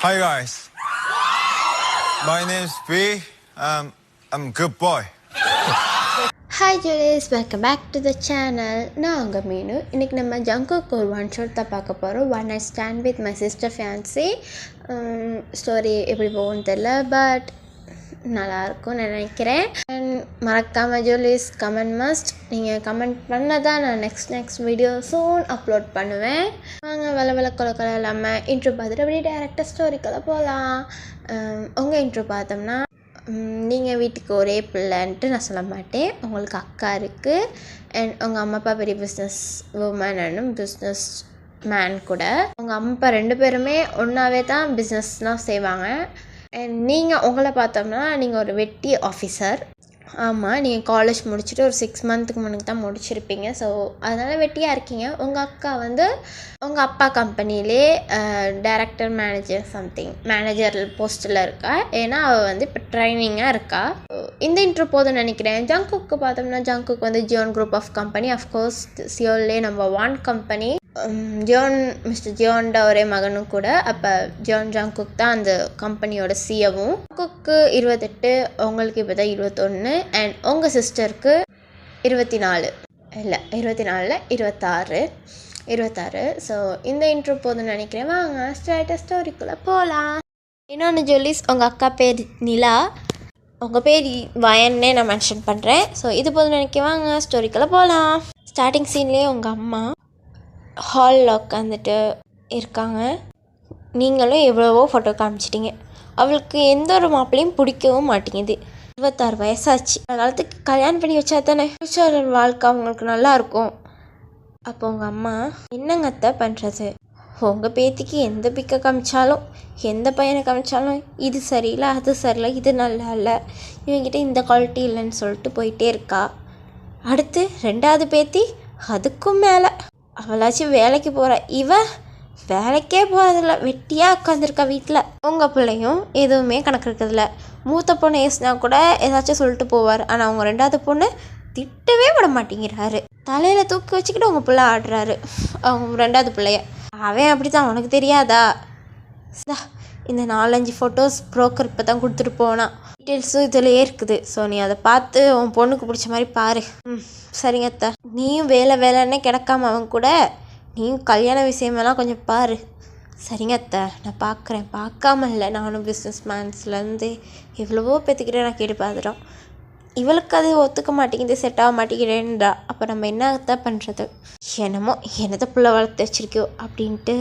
Hi guys, my name is B. I'm a good boy. Hi Julies, welcome back to the channel. நான் உங்கள் மீனு. இன்றைக்கி நம்ம ஜங்குக்கு ஒரு ஒன் ஷாட் தான் பார்க்க போகிறோம். One night stand with my sister fiancée. Story எப்படி போகும்னு தெரில, பட் நல்லாயிருக்கும்னு நினைக்கிறேன். அண்ட் மறக்காமல் ஜூலிஸ் கமெண்ட் மஸ்ட். நீங்கள் கமெண்ட் பண்ண தான் நான் நெக்ஸ்ட் வீடியோ சூன் அப்லோட் பண்ணுவேன். வாங்க வெள்ள கொலை இல்லாமல் இன்ட்ரோ பார்த்துட்டு அப்படியே டேரெக்டாக ஸ்டோரிக்கெல்லாம் போகலாம். உங்கள் இன்ட்ரோ பார்த்தோம்னா, நீங்கள் வீட்டுக்கு ஒரே பிள்ளைன்ட்டு நான் சொல்ல மாட்டேன். உங்களுக்கு அக்கா இருக்குது அண்ட் உங்கள் அம்மா அப்பா பெரிய business woman and business man கூட. உங்கள் அம்மா அப்பா 2 பேருமே ஒன்றாவே தான் பிஸ்னஸ்லாம் செய்வாங்க. அண்ட் நீங்கள் உங்களை பார்த்தோம்னா நீங்கள் ஒரு வெட்டி ஆஃபீஸர். ஆமாம், நீங்கள் காலேஜ் முடிச்சுட்டு ஒரு 6 மந்த்துக்கு முன்னாடி தான் முடிச்சிருப்பீங்க. ஸோ அதனால் வெட்டியாக இருக்கீங்க. உங்கள் அக்கா வந்து உங்கள் அப்பா கம்பெனிலே டைரக்டர் மேனேஜர் போஸ்ட்டில் இருக்கா. ஏன்னா அவள் வந்து இப்போ ட்ரைனிங்காக இருக்கா. இந்த இன்ட்ரோ போதும்னு நினைக்கிறேன். ஜங்குக்கு பார்த்தோம்னா, ஜங்குக்கு வந்து Jeon group of company, of course சியோல்லே நம்பர் 1 கம்பெனி. மிஸ்டர் ஜியோன்ட ஒரே மகனும் கூட. அப்போ ஜங்குக் தான் அந்த கம்பெனியோட சிஎவும். ஜங்குக்கு 28, உங்களுக்கு இப்போ தான் 21. அண்ட் உங்கள் சிஸ்டருக்கு 24 இல்லை 24 26. ஸோ இந்த இன்ட்ரோ போதும்னு நினைக்கிறேன். வாங்க ஸ்ட்ரைட்டாக ஸ்டோரிக்குள்ளே போகலாம். இன்னொன்று ஜூலிஸ், உங்கள் அக்கா பேர் நிலா, உங்கள் பேர் வயன்னே நான் மென்ஷன் பண்ணுறேன். ஸோ இது போதும்னு நினைக்கிறேன். வாங்க ஸ்டோரிக்குள்ளே போகலாம். ஸ்டார்டிங் சீன்லேயே உங்கள் அம்மா ஹாலில் உட்காந்துட்டு இருக்காங்க. நீங்களும் எவ்வளவோ ஃபோட்டோ காமிச்சிட்டிங்க. அவளுக்கு எந்த ஒரு மாப்பிள்ளையும் பிடிக்கவும் மாட்டேங்குது. 26 வயசாச்சு. காலத்துக்கு கல்யாணம் பண்ணி வச்சா தானே ஃபியூச்சர் வாழ்க்கை அவங்களுக்கு நல்லாயிருக்கும். அப்போ உங்கள் அம்மா, என்னங்க அத்தை பண்ணுறது, உங்கள் பேத்திக்கு எந்த பிக்கை காமிச்சாலும் எந்த பையனை காமிச்சாலும் இது சரியில்லை அது சரியில்லை இது நல்லா இல்லை, இவங்கிட்ட இந்த குவாலிட்டி இல்லைன்னு சொல்லிட்டு போயிட்டே இருக்கா. அடுத்து 2வது பேத்தி, அதுக்கும் மேலே அவளாச்சும் வேலைக்கு போகிற, இவ வேலைக்கே போகிறதில்ல, வெட்டியாக உட்காந்துருக்கா வீட்டில். உங்கள் பிள்ளையும் எதுவுமே கணக்கு இருக்கிறதில்ல. மூத்த பொண்ணு ஏசினா கூட ஏதாச்சும் சொல்லிட்டு போவார். ஆனால் அவங்க 2வது பொண்ணு திட்டவே விட மாட்டேங்கிறாரு. தலையில் தூக்கி வச்சுக்கிட்டு உங்கள் பிள்ளை ஆடுறாரு, அவங்க 2வது பிள்ளைய. அவன் அப்படி தான், உனக்கு தெரியாதா? இந்த 4-5 ஃபோட்டோஸ் ப்ரோக்கர் இப்போ தான் கொடுத்துட்டு போனான். டீட்டெயில்ஸும் இதிலேயே இருக்குது. ஸோ நீ அதை பார்த்து உன் பொண்ணுக்கு பிடிச்ச மாதிரி பாரு. சரிங்க அத்தை. நீயும் வேலைன்னே கிடக்காம அவன் கூட நீயும் கல்யாண விஷயமெல்லாம் கொஞ்சம் பாரு. சரிங்க அத்தை, நான் பார்க்குறேன். பார்க்காம இல்லை, நானும் பிஸ்னஸ் மேன்ஸ்லேருந்து எவ்வளவோ பேத்துக்கிட்டே நான் கேட்டு பார்த்துட்டோம். இவளுக்கு அது ஒத்துக்க மாட்டேங்குது, செட் ஆக மாட்டேங்கிறேன்றா. அப்போ நம்ம என்ன தான் பண்ணுறது? என்னமோ என்னத்தை பிள்ளை வளர்த்து வச்சிருக்கோ அப்படின்ட்டு.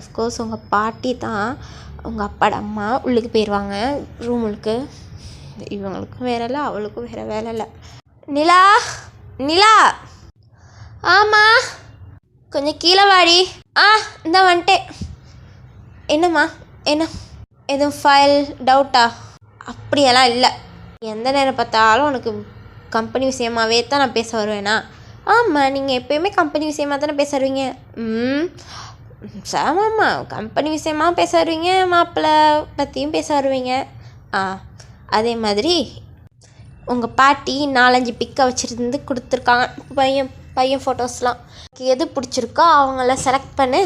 அஃப்கோர்ஸ் உங்கள் பாட்டி தான் உங்கள் அப்பாட அம்மா. உள்ளுக்கு போயிடுவாங்க ரூமுக்கு. இவங்களுக்கும் வேலை இல்லை, அவளுக்கும் வேறு வேலை இல்லை. நிலா ஆமாம், கொஞ்சம் கீழே வாடி. இந்த வந்துட்டேன். என்னம்மா, என்ன எதுவும் ஃபைல் டவுட்டா? அப்படியெல்லாம் இல்லை. எந்த நேரம் பார்த்தாலும் உனக்கு கம்பெனி விஷயமாகவே தான் நான் பேச வருவேனா? ஆமாம், நீங்கள் எப்போயுமே கம்பெனி விஷயமாக தானே பேச வருவீங்க. ஆமாம்மா, கம்பெனி விஷயமாக பேச வருவீங்க, மாப்பிள்ளை பற்றியும் பேச வருவீங்க. அதே மாதிரி உங்கள் பாட்டி 4-5 பிக்கை வச்சுருந்து கொடுத்துருக்காங்க, பையன் ஃபோட்டோஸ்லாம். எது பிடிச்சிருக்கோ அவங்கள செலக்ட் பண்ணு,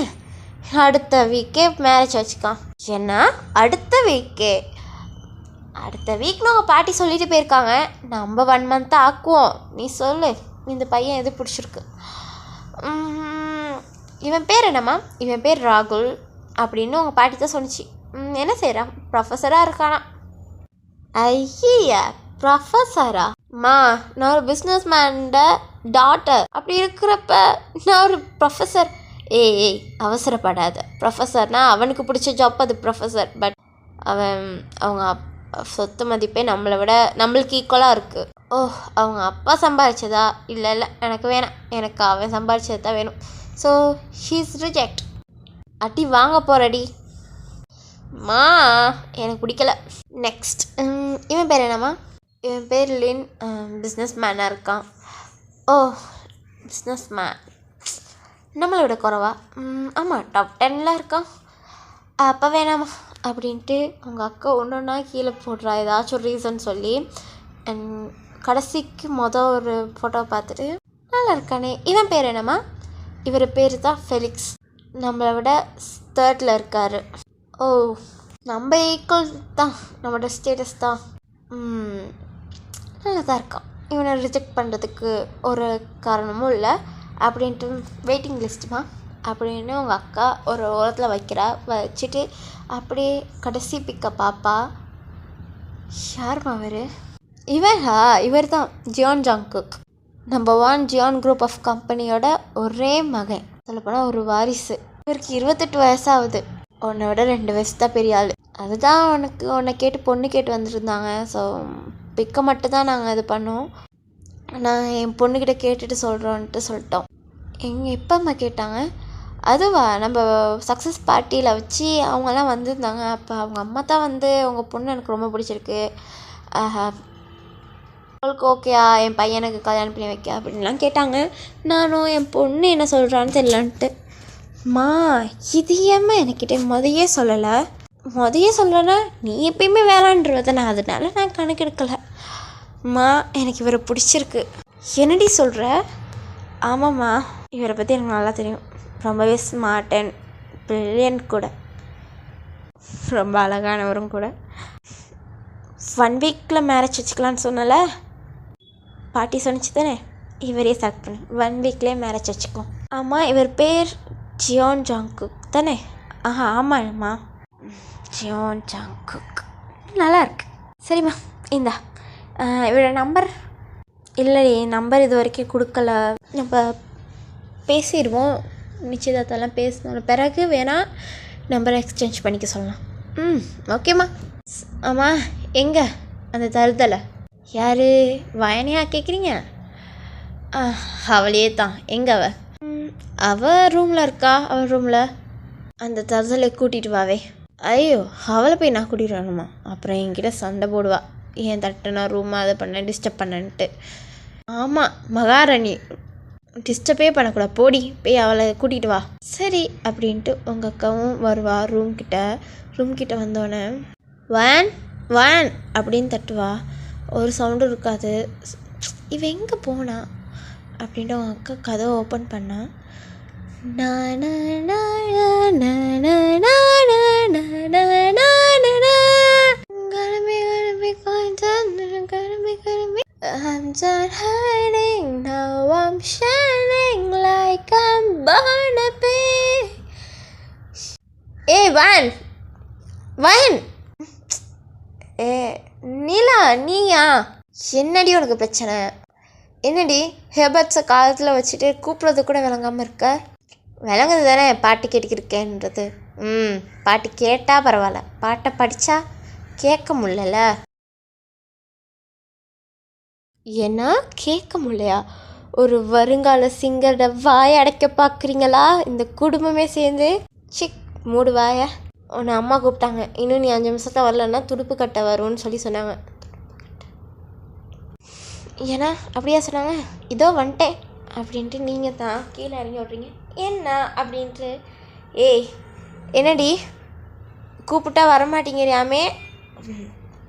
அடுத்த வீக்கே மேரேஜ் வச்சுக்கான். ஏன்னா அடுத்த வீக்னு உங்கள் பாட்டி சொல்லிட்டு போயிருக்காங்க. நம்ம 1 மந்த்தாக ஆக்குவோம். நீ சொல்லு, இந்த பையன் எது பிடிச்சிருக்கு? இவன் பேர் என்னம்மா? இவன் பேர் ராகுல் அப்படின்னு உங்கள் பாட்டி தான் சொன்னிச்சு. என்ன செய்கிறான்? ப்ரொஃபஸராக இருக்கானா? ஐயா, ப்ரொஃபஸரா? நான் ஒரு பிஸ்னஸ் மேனோட டாட்டர். அப்படி இருக்கிறப்ப நான் ஒரு ப்ரொஃபஸர்? ஏய் அவசரப்படாத. ப்ரொஃபஸர்னால் அவனுக்கு பிடிச்ச ஜாப் அது ப்ரொஃபஸர். பட் அவங்க சொத்து மதிப்பே நம்மளை விட நம்மளுக்கு ஈக்குவலாக இருக்குது. அவங்க அப்பா சம்பாதிச்சதா? இல்லை எனக்கு வேணாம், எனக்கு அவன் சம்பாதிச்சது தான் வேணும். So he's reject. அடி வாங்க போகிறடி எனக்கு பிடிக்கல. நெக்ஸ்ட், இவன் பேர் என்னம்மா? இவன் பேர் லின். பிஸ்னஸ் மேனாக இருக்கான். பிஸ்னஸ் மேன் நம்மளை விட குறவா? ஆமாம், டாப் 10ல் இருக்கான். அப்போ வேணாமா அப்படின்ட்டு உங்கள் அக்கா ஒன்றா கீழே போடுறா, ஏதாச்சும் ஒரு ரீசன் சொல்லி. அண்ட் கடைசிக்கு ஒரு ஃபோட்டோவை பார்த்துட்டு, நல்லா இருக்கானே, இவன் பேர் என்னம்மா? இவர் பேர் தான் ஃபெலிக்ஸ். நம்மளை விட 3rd இருக்கார். நம்ம ஈக்குவல் தான், நம்மளோட ஸ்டேட்டஸ் தான். நல்லா தான் இருக்கான். இவனை ரிஜெக்ட் பண்ணுறதுக்கு ஒரு காரணமும் இல்லை அப்படின்ட்டு வெயிட்டிங் லிஸ்ட்டுமா அப்படின்னு உங்கள் அக்கா ஒரு ஓரத்தில் வச்சுட்டு அப்படியே கடைசி பிக்க பாப்பா. யாருமா அவர்? இவர் தான் Ziyan ஜாங்குக், number 1 Ziyan group of கம்பெனியோட ஒரே மகன், சொல்லப்போனால் ஒரு வாரிசு. இவருக்கு 28 வயசாகுது. உன்னை விட 2 வயசு தான் பெரிய ஆள். அதுதான் உன்னை கேட்டு பொண்ணு கேட்டு வந்துருந்தாங்க. ஸோ பிக்க மட்டும் தான் நாங்கள் இது பண்ணோம். நான் என் பொண்ணுக்கிட்ட கேட்டுட்டு சொல்கிறோன்ட்டு சொல்லிட்டோம். எப்போம்மா கேட்டாங்க? அதுவா நம்ம சக்ஸஸ் பார்ட்டியில் வச்சு அவங்கெல்லாம் வந்திருந்தாங்க. அப்போ அவங்க அம்மா தான் வந்து உங்கள் பொண்ணு எனக்கு ரொம்ப பிடிச்சிருக்கு, அவங்களுக்கு ஓகேயா என் பையனுக்கு கல்யாணம் பண்ணி வைக்க அப்படின்லாம் கேட்டாங்க. நானும் என் பொண்ணு என்ன சொல்கிறான்னு தெரியலன்ட்டு, மா இது ஏம்மா என்கிட்ட முதையே சொல்லலை, நீ எப்பயுமே வேளாண்டுருவத, நான் அதனால நான் கணக்கெடுக்கலை. மா எனக்கு இவரை பிடிச்சிருக்கு. என்னடி சொல்கிற? ஆமாம்மா, இவரை பற்றி எனக்கு நல்லா தெரியும். ரொம்பவே ஸ்மார்ட் அண்ட் பிரில்லியன்ட் கூட, ரொம்ப அழகானவரும் கூட. 1 வீக்கில் மேரேஜ் வச்சுக்கலான்னு சொன்னல, பாட்டி சொன்னிச்சு தானே, இவரே செலக்ட் பண்ணு, 1 வீக்லேயே மேரேஜ் வச்சுக்குவோம். ஆமாம், இவர் பேர் ஜியான் ஜாங்குக் தானே? ஆமாம்மா, ஜியான் ஜாங்குக். நல்லா இருக்கு. சரிம்மா, இந்தா இவரோட நம்பர். இல்லடி, நம்பர் இது வரைக்கும் கொடுக்கல. நம்ம பேசிடுவோம், நிச்சயதார்த்தெல்லாம் பேசினோம் பிறகு வேணால் நம்பரை எக்ஸ்சேஞ்ச் பண்ணிக்க சொல்லலாம். ஓகேம்மா. ஆமாம், எங்கே அந்த தருதலை? யார்? வயனையா கேட்குறீங்க? அவளையே தான். எங்கே அவள் ரூமில் இருக்கா. அவள் ரூமில் அந்த தருதலை கூட்டிகிட்டு வாவே. ஐயோ, அவளை போய் நான் கூட்டிகிட்டு வரணுமா? அப்புறம் என்கிட்ட சண்டை போடுவா, ஏன் தட்டுனா ரூமை அதை பண்ண டிஸ்டர்ப் பண்ணன்ட்டு. ஆமாம், மகாராணி டிஸ்டர்பே பண்ணக்கூடாது, போடி போய் அவளை கூட்டிகிட்டு வா. சரி அப்படின்ட்டு உங்கள் அக்காவும் வருவா. ரூம் கிட்ட வந்தோடனே வேன் அப்படின்னு தட்டுவா. ஒரு சவுண்டும் இருக்காது. இவன் எங்கே போனா அப்படின்ட்டு அவங்க அக்கா கதவை ஓப்பன் பண்ணா. I'm done hiding, now I'm shining like I'm Barnaby. Hey, Van! நீலா, நீயா? என்னடி உனக்கு பிரச்சனை? என்னடி ஹேபட்ஸை காலத்தில் வச்சுட்டு கூப்பிட்றது கூட விளங்காமல் இருக்க? விளங்குது தானே பாட்டு கேட்டுக்கிருக்கேன்றது. பாட்டு கேட்டால் பரவாயில்ல, பாட்டை படித்தா கேட்க முடியல. ஏன்னா கேட்க முடியலையா? ஒரு வருங்கால சிங்கரோட வாயை அடைக்க பார்க்குறீங்களா இந்த குடும்பமே சேர்ந்து? சிக் மூடு வாய. உன்னை அம்மா கூப்பிட்டாங்க, இன்னும் நீ 5 நிமிஷத்தில் வரலன்னா துடுப்பு கட்ட வரும்னு சொன்னாங்க. ஏன்னா அப்படியா சொன்னாங்க? இதோ வந்துட்டேன் அப்படின்ட்டு நீங்கள் தான் கீழே இறங்கி விட்றீங்க. என்ன அப்படின்ட்டு, ஏய் என்னடி கூப்பிட்டா வரமாட்டேங்கிறியாமே?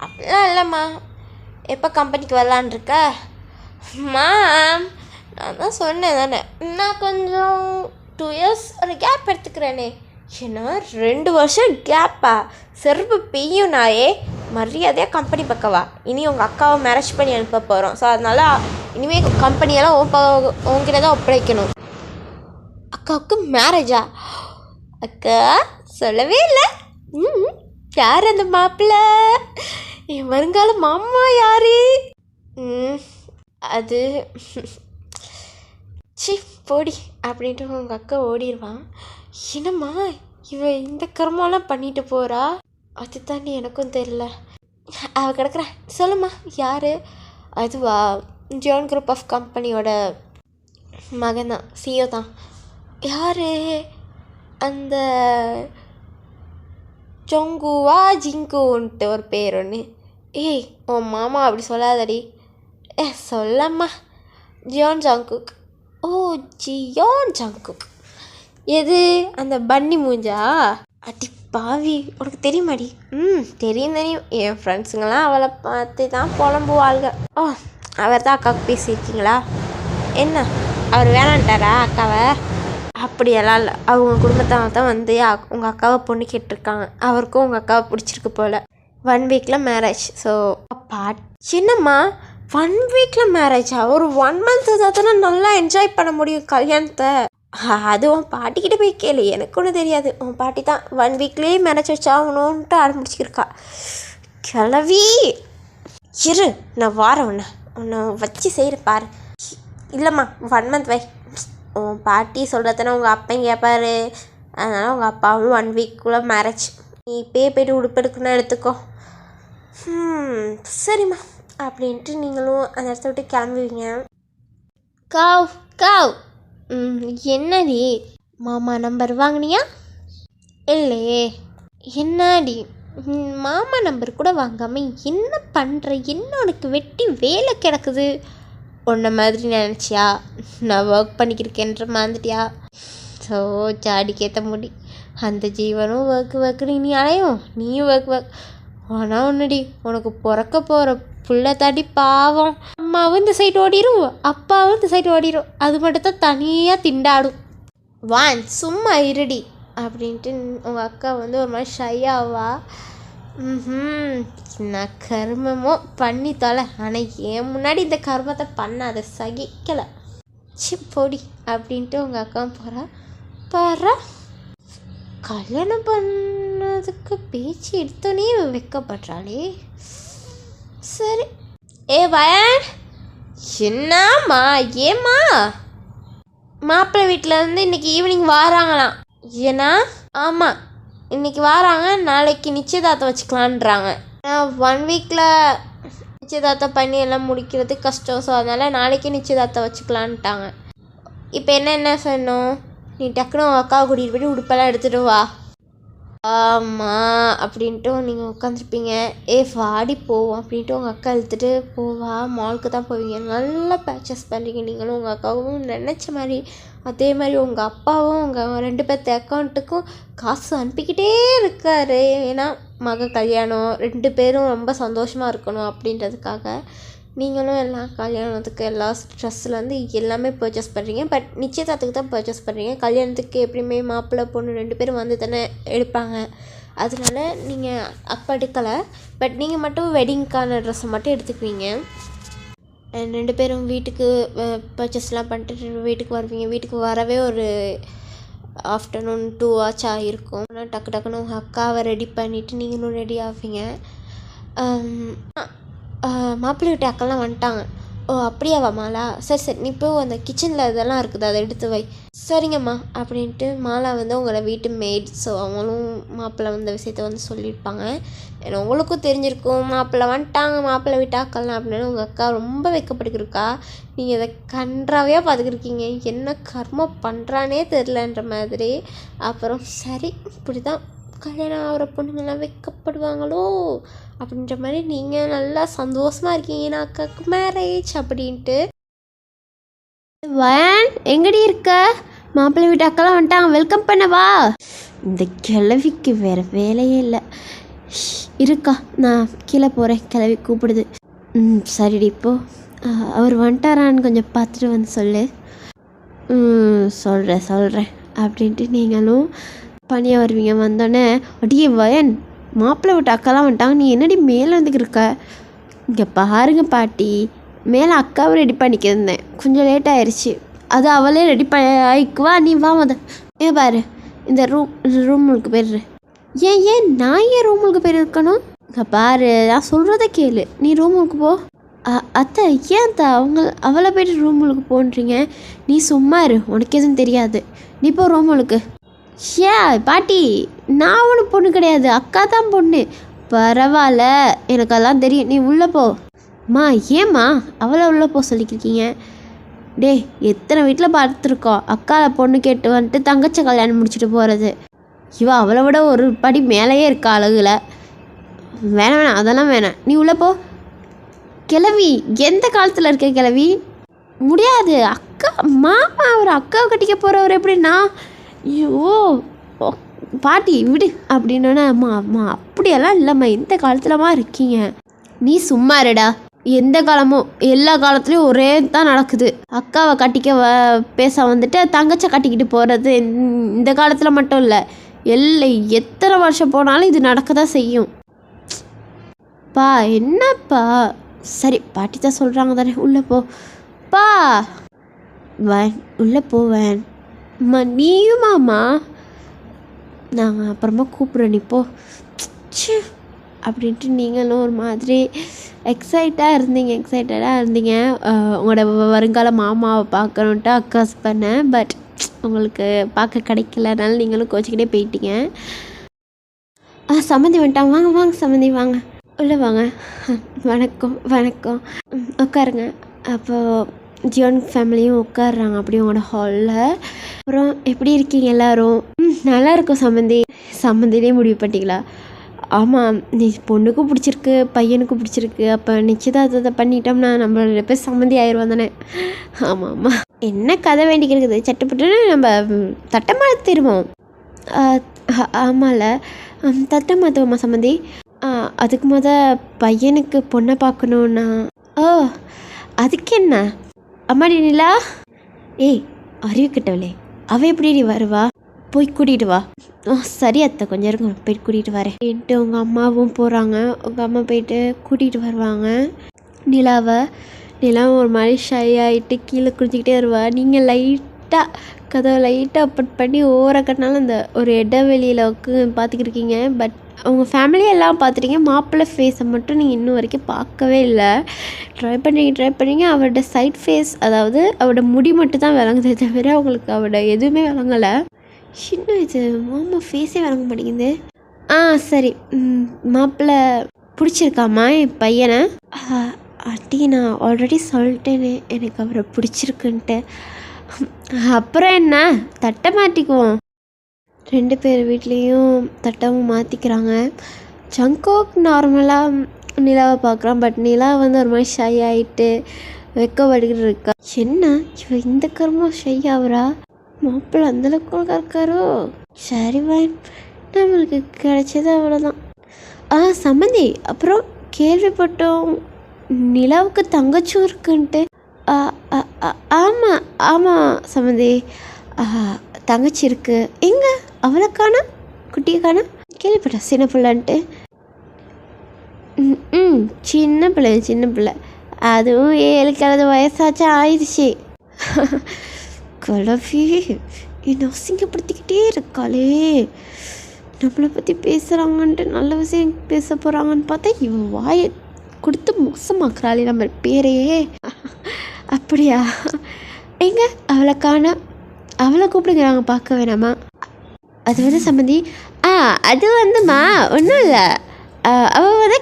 அப்படிலாம் இல்லைம்மா, எப்போ கம்பெனிக்கு வரலான் இருக்க? மேம், நான் தான் சொன்னேன் தானே, நான் கொஞ்சம் 2 இயர்ஸ் ஒரு கேப் எடுத்துக்கிறேனே. ஏன்னா 2 வருஷம் கேப்பா? செருப்பு பெய்யும் நாயே. மரியாதையாக கம்பெனி பக்கவா. இனி உங்கள் அக்காவை மேரேஜ் பண்ணி அனுப்ப போகிறோம். ஸோ அதனால் இனிமேல் கம்பெனியெல்லாம் உங்ககிட்ட தான் ஒப்படைக்கணும். அக்காவுக்கு மேரேஜா? அக்கா சொல்லவே இல்லை. யார் அந்த மாப்பிள்ளை? என் வருங்கால மாமா யாரு? அது சி போடி அப்படின்ட்டு உங்கள் அக்கா ஓடிடுவான். என்னம்மா இவ இந்த கர்மெல்லாம் பண்ணிட்டு போகிறா? அது தாண்டி எனக்கும் தெரில. அவள் கிடக்குறா. சொல்லும்மா, யார்? அதுவா, ஜியான் குரூப் ஆஃப் கம்பெனியோட மகன் தான், சிஓ தான். யார்? அந்த ஜொங்குவா ஜிங்குன்ட்டு ஒரு பேர் ஒன்று. ஏய் உன் மாமா அப்படி சொல்லாதடி. சொல்லம்மா. ஜியான் ஜாங்குக். ஓ, ஜியான் ஜாங்குக். எது அந்த பன்னி மூஞ்சா? அடி பாவி, உனக்கு தெரியுமாடி? தெரியும். என் ஃப்ரெண்ட்ஸுங்கெல்லாம் அவளை பார்த்து தான் புலம்புவாள்க. ஓ, அவர் தான் அக்காவுக்கு பேசியிருக்கீங்களா? என்ன அவர் வேணான்ட்டாரா அக்காவை? அப்படியெல்லாம் இல்லை, அவங்க குடும்பத்தால் தான் வந்து உங்கள் அக்காவை பொண்ணு கேட்டிருக்காங்க. அவருக்கும் உங்கள் அக்காவை பிடிச்சிருக்கு போல். 1 வீக்கில் மேரேஜ். ஸோ சின்னம்மா 1 வீக்கில் மேரேஜா? ஒரு 1 மந்த் தானே நல்லா என்ஜாய் பண்ண முடியும் கல்யாணத்தை. அது உன் பாட்டிக்கிட்ட போய் கேளு, எனக்கு ஒன்றும் தெரியாது. உன் பாட்டி தான் 1 வீக்லேயே மேரேஜ் வச்சாகணுன்ட்டு ஆரம்பிச்சிருக்கா. கிளவி இரு, நான் வாரம் உன்னை வச்சு செய்கிற பாரு. இல்லைம்மா 1 மந்த் வை. உன் பாட்டி சொல்கிறதானே உங்கள் அப்பையும் கேட்பாரு. அதனால் உங்கள் அப்பாவும் 1 வீக்குள்ளே மேரேஜ். நீ இப்போயே போய்ட்டு உடுப்பெடுக்குன்னு எடுத்துக்கோ. சரிம்மா அப்படின்ட்டு நீங்களும் அந்த இடத்த விட்டு கிளம்புவீங்க. காவ் காவ் என்னடி மாமா நம்பர் வாங்கினியா? இல்லையே. என்னடி மாமா நம்பர் கூட வாங்காமல் என்ன பண்ணுற? என்ன உனக்கு வெட்டி வேலை கிடக்குது? உன்ன மாதிரி நினச்சியா? நான் ஒர்க் பண்ணிக்கிருக்கேன்ற மாதிரியா? ஸோ ஜாடிக்கேற்ற முடி. அந்த ஜீவனும் ஒர்க்குன்னு நீ அலையும், நீயும் ஒர்க். ஆனால் ஒன்றுடி, உனக்கு பிறக்க போகிற புள்ள தாடி பாவம். அம்மாவும் இந்த சைடு ஓடிடும், அப்பாவும் இந்த சைடு ஓடிடும். அது மட்டும் தான் தனியாக திண்டாடும். சும்மா இருடி அப்படின்ட்டு உங்கள் அக்கா வந்து ஒரு மாதிரி ஷையாவா. நான் கர்மமோ பண்ணி தொலை, ஆனால் என் முன்னாடி இந்த கர்மத்தை பண்ணாத, சகிக்கலை. பொடி அப்படின்ட்டு உங்கள் அக்கா போகிறா. கல்யாணம் பண்ணதுக்கு பேச்சு எடுத்தோன்னே வைக்கப்படுறாளே. சரி. வயன் என்னம்மா? ஏம்மா? மாப்பிள்ளை வீட்டிலேருந்து இன்றைக்கி ஈவினிங் வாராங்களாம். ஏன்னா? ஆமாம், இன்றைக்கி வாராங்க, நாளைக்கு நிச்சயதார்த்தம் வச்சுக்கலான்றாங்க. 1 வீக்கில் நிச்சயதார்த்தம் பண்ணி எல்லாம் முடிக்கிறது கஷ்டம். ஸோ அதனால் நாளைக்கு நிச்சயதார்த்தம் வச்சுக்கலான்ட்டாங்க. இப்போ என்ன சொன்னோம்? நீ டக்குன்னு உங்கள் அக்காவை கூட்டிகிட்டு போய்ட்டு உடுப்பெல்லாம் எடுத்துகிட்டு வா. ஆமாம் அப்படின்ட்டு நீங்கள் உட்காந்துருப்பீங்க. வாடி போவோம் அப்படின்ட்டு உங்கள் அக்கா இழுத்துட்டு போவா. மாலுக்கு தான் போவீங்க. நல்லா பர்ச்சேஸ் பண்ணுறீங்க நீங்களும் உங்கள் அக்காவும் நினச்ச மாதிரி. அதே மாதிரி உங்கள் அப்பாவும் உங்கள் 2 பேர்த்து அக்கௌண்ட்டுக்கும் காசு அனுப்பிக்கிட்டே இருக்கார். ஏன்னா மக கல்யாணம், 2 பேரும் ரொம்ப சந்தோஷமாக இருக்கணும் அப்படின்றதுக்காக நீங்களும் எல்லாம் கல்யாணத்துக்கு எல்லா ட்ரெஸ்ஸுலேருந்து எல்லாமே பர்ச்சேஸ் பண்ணுறீங்க. பட் நிச்சயதார்த்தத்துக்கு தான் பர்ச்சேஸ் பண்ணுறீங்க. கல்யாணத்துக்கு எப்படியுமே மாப்பிள்ளை பொண்ணு 2 பேரும் வந்து தானே எடுப்பாங்க. அதனால நீங்கள் அப்போ எடுக்கலை. பட் நீங்கள் மட்டும் வெட்டிங்க்கான ட்ரெஸ்ஸை மட்டும் எடுத்துக்குவீங்க. 2 பேரும் வீட்டுக்கு பர்ச்சேஸ்லாம் பண்ணிட்டு வீட்டுக்கு வருவீங்க. வீட்டுக்கு வரவே ஒரு ஆஃப்டர்நூன் 2 ஆச்சா இருக்கும். ஆனால் டக்குன்னு உங்கள் அக்காவை ரெடி பண்ணிவிட்டு நீங்களும் ரெடி ஆவீங்க. மாப்பிள்ளை வீட்டு அக்கெல்லாம் வந்துட்டாங்க. ஓ அப்படியாவா மாலா? சரி நீ இப்போ அந்த கிச்சனில் இதெல்லாம் இருக்குது, அதை எடுத்து வை. சரிங்கம்மா அப்படின்ட்டு மாலா வந்து உங்களை வீட்டு மெய்ட். ஸோ அவங்களும் மாப்பிள்ளை வந்த விஷயத்த வந்து சொல்லியிருப்பாங்க. ஏன்னா உங்களுக்கும் தெரிஞ்சிருக்கும் மாப்பிள்ளை வந்துட்டாங்க, மாப்பிள்ளை வீட்டு அக்கெல்லாம் அப்படின்னு. உங்கள் அக்கா ரொம்ப வைக்கப்படுக்கிருக்கா. நீங்கள் இதை கன்றாவையாக பார்த்துக்கிருக்கீங்க. என்ன கர்மம் பண்ணுறானே தெரிலன்ற மாதிரி. அப்புறம் சரி இப்படி தான் கல்யாணம் ஆகிற பொண்ணுங்கள்லாம் வைக்கப்படுவாங்களோ அப்படின்ற மாதிரி நீங்கள் நல்லா சந்தோஷமாக இருக்கீங்க. ஏன்னா அக்காவுக்கு மேரேஜ் அப்படின்ட்டு. வயன் எங்கடி இருக்க? மாப்பிள்ளை வீட்டு அக்கெல்லாம் வந்துட்டாங்க, வெல்கம் பண்ணவா? இந்த கிழவிக்கு வேறு வேலையே இல்லை. இருக்கா, நான் கீழே போகிறேன், கிழவி கூப்பிடுது. சரிடி, இப்போது அவர் வந்துட்டாரான்னு கொஞ்சம் பார்த்துட்டு வந்து சொல்லு. சொல்கிறேன் அப்படின்ட்டு நீங்களும் பனியாக வருவீங்க. வந்தோடனே அடியே வயன், மாப்பிள்ளை விட்டு அக்காலாம் வந்துட்டாங்க, நீ என்னடி மேலே வந்துக்கு இருக்க? இங்கே பாருங்க பாட்டி, மேலே அக்காவை ரெடி பண்ணிக்கிருந்தேன், கொஞ்சம் லேட் ஆயிடுச்சு. அது அவளே ரெடி ஆயிக்குவா, நீ வா மொதல். பாரு இந்த ரூமுக்கு போயிடுற. ஏன் நான் ஏன் ரூமுக்கு போயிருக்கணும்? இங்கே பாரு, நான் சொல்கிறத கேளு, நீ ரூமுக்கு போ. அத்தை ஏன் அவளை போய்ட்டு ரூமுக்கு போன்றீங்க? நீ சும்மா இரு, உனக்கு எதுவும் தெரியாது, நீ போ ரூமுக்கு. பாட்டி, நான் ஒன்றும் பொண்ணு கிடையாது, அக்கா தான் பொண்ணு. பரவாயில்ல, எனக்கு அதெல்லாம் தெரியும், நீ உள்ளே போ. ஏம்மா அவளை உள்ளே போ சொல்லிக்கிருக்கீங்க? எத்தனை வீட்டில் பார்த்துருக்கோம், அக்காவை பொண்ணு கேட்டு வந்துட்டு தங்கச்சி கல்யாணம் முடிச்சுட்டு போகிறது. அவளை விட ஒரு படி மேலேயே இருக்கா அழகுல. வேணாம் அதெல்லாம் வேணாம், நீ உள்ளே போ. கிழவி, எந்த காலத்தில் இருக்க கிழவி? முடியாது, அக்கா மாமா ஒரு அக்காவை கட்டிக்க போகிறவர் எப்படின்னா? பாட்டி விடு அப்படின்னா. அம்மா அப்படியெல்லாம் இல்லைம்மா, இந்த காலத்துலமா இருக்கீங்க. நீ சும்மா இருடா. எந்த காலமும் எல்லா காலத்துலேயும் ஒரே தான் நடக்குது. அக்காவை கட்டிக்க பேச வந்துட்டு தங்கச்சை கட்டிக்கிட்டு போகிறது இந்த காலத்தில் மட்டும் இல்லை, எத்தனை வருஷம் போனாலும் இது நடக்க தான் செய்யும். பா என்னப்பா, சரி பாட்டி தான் சொல்கிறாங்க தானே, உள்ளே போ பா. வேன் உள்ளே போவேன். அம்மா நீயுமாம்மா, நாங்கள் அப்புறமா கூப்பிட்றேன் நீ போ. அப்படின்ட்டு நீங்களும் ஒரு மாதிரி எக்ஸைட்டடாக இருந்தீங்க. உங்களோட வருங்கால மாமாவை பார்க்கணுன்ட்டு அக்காஸ் பண்ணேன். பட் உங்களுக்கு பார்க்க கிடைக்கலனால நீங்களும் கோச்சிக்கிட்டே போயிட்டீங்க. சம்மந்தி வந்துட்டாங்க. வாங்க சம்மந்தி வாங்க, உள்ளே வாங்க. வணக்கம் உட்காருங்க. அப்போது ஜியோன் ஃபேமிலியும் உட்காடுறாங்க அப்படி உங்களோட ஹாலில். அப்புறம் எப்படி இருக்கீங்க எல்லோரும்? நல்லா இருக்கும் சம்மந்திலே முடிவு பண்ணிட்டீங்களா? ஆமாம், நீ பொண்ணுக்கும் பிடிச்சிருக்கு பையனுக்கும் பிடிச்சிருக்கு. அப்போ நிச்சயதார்த்தத்தை பண்ணிட்டோம்னா நம்மளோட பேர் சம்மந்தி ஆயிடுவோம் தானே? ஆமாம். என்ன கதை வேண்டிக்கிறது, சட்டுப்பட்டுன்னு நம்ம தட்டை மாற்றிடுவோம். ஆமாம்ல, தட்டை மாற்றுவோம்மா சம்மந்தி. அதுக்கு பையனுக்கு பொண்ணை பார்க்கணுன்னா. ஓ அதுக்கு என்ன அம்மாடி நிலா? ஏய் அறிவு கிட்டவளே, அவள் எப்படி வருவா? போய் கூட்டிகிட்டு வா. சரி அத்தை, கொஞ்சம் இருங்க, போய் கூட்டிகிட்டு வரேன் என்ட்டு உங்கள் அம்மாவும் போகிறாங்க. உங்கள் அம்மா போயிட்டு கூட்டிகிட்டு வருவாங்க நிலாவை ஒரு மாதிரி ஷை ஆகிட்டு கீழே குடிச்சிக்கிட்டே வருவா. நீங்கள் கதவை லைட்டாக அப்பட் பண்ணி கட்டினாலும் அந்த ஒரு இடைவெளியில் பார்த்துக்கிட்டு இருக்கீங்க. பட் அவங்க ஃபேமிலியை எல்லாம் பார்த்துட்டீங்க, மாப்பிள்ளை ஃபேஸை மட்டும் நீங்கள் இன்னும் வரைக்கும் பார்க்கவே இல்லை. ட்ரை பண்ணீங்க. அவரோட சைட் ஃபேஸ், அதாவது அவரோட முடி மட்டும் தான் விளங்குதே தவிர அவங்களுக்கு அவரோட எதுவுமே விளங்கலை. இன்னும் இது மாமா ஃபேஸே விளங்க மாட்டேங்குது. சரி, மாப்பிள்ளை பிடிச்சிருக்காம்மா என் பையனை? ஆண்டி நான் ஆல்ரெடி சொல்லிட்டேனே எனக்கு அவரை பிடிச்சிருக்குன்ட்டு. அப்புறம் என்ன, தட்டை மாட்டிக்குவோம். 2 பேர் வீட்லேயும் தட்டமும் மாற்றிக்கிறாங்க. ஜங்கோக் நார்மலாக நிலாவை பார்க்குறான். பட் நிலா ஒரு மாதிரி ஷை ஆகிட்டு வெக்கப்படுகிட்டு இருக்கா. என்ன இவ இந்த கருமம் ஷை ஆகுறா? மாப்பிள்ளை அந்தளவுக்கு இருக்காரோ? சரி வேன், நம்மளுக்கு கிடைச்சது அவ்வளோதான். சம்மந்தி, அப்புறம் கேள்விப்பட்டோம் நிலாவுக்கு தங்கச்சும் இருக்குன்ட்டு. ஆமாம் சம்மந்தி, தங்கச்சி இருக்கு. எங்கே அவளை காணா, குட்டியை காணா? கேள்விப்பட்டேன் சின்ன பிள்ளைன்ட்டு. சின்ன பிள்ளை, அதுவும் 7 வயசாச்சும் ஆயிடுச்சு. கலவி என்னை அசிங்கப்படுத்திக்கிட்டே இருக்காளே. நம்மளை பற்றி பேசுகிறாங்கன்ட்டு நல்ல விஷயம் பேச போகிறாங்கன்னு பார்த்தா இவன் வாயை கொடுத்து மோசமாக்குறாளே நம்ம பேரையே. அப்படியா? எங்க அவளை காண, அவளை கூப்பிடுங்கிறாங்க, பார்க்க வேணாமா? அது சம்மந்தி, அது ஒன்றும் இல்லை, அவள்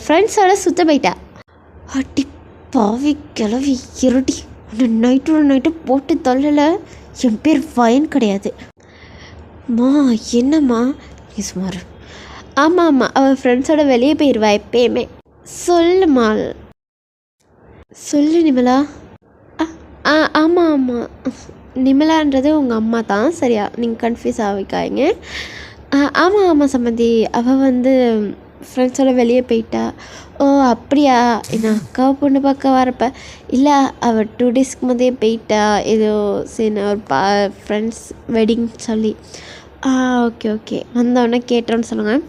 ஃப்ரெண்ட்ஸோட சுத்த போயிட்டா. அட்டி பாவி கிளவி இருட்டி, நைட்டு போட்டு தொல்லலை. என் பேர் வயன் கிடையாது. என்னம்மா நீ சுமார்? ஆமாம், அவள் ஃப்ரெண்ட்ஸோட வெளியே போயிடுவா எப்பயுமே. சொல்லுமா, சொல்லு நிமலா. ஆமாம், நிமலான்றது உங்கள் அம்மா தான், சரியா? நீங்கள் கன்ஃபியூஸ் ஆகிக்காங்க. ஆமாம் சம்மந்தி, அவள் ஃப்ரெண்ட்ஸோட வெளியே போயிட்டா. ஓ அப்படியா? என்ன அக்காவை பொண்ணு பார்க்க வரப்ப? இல்லை, அவள் 2 டேஸ்க்கு முதலே போயிட்டா. ஏதோ சரி ஒரு ஃப்ரெண்ட்ஸ் வெட்டிங் சொல்லி. ஓகே வந்தோடனே கேட்டோன்னு சொல்லுங்கள்.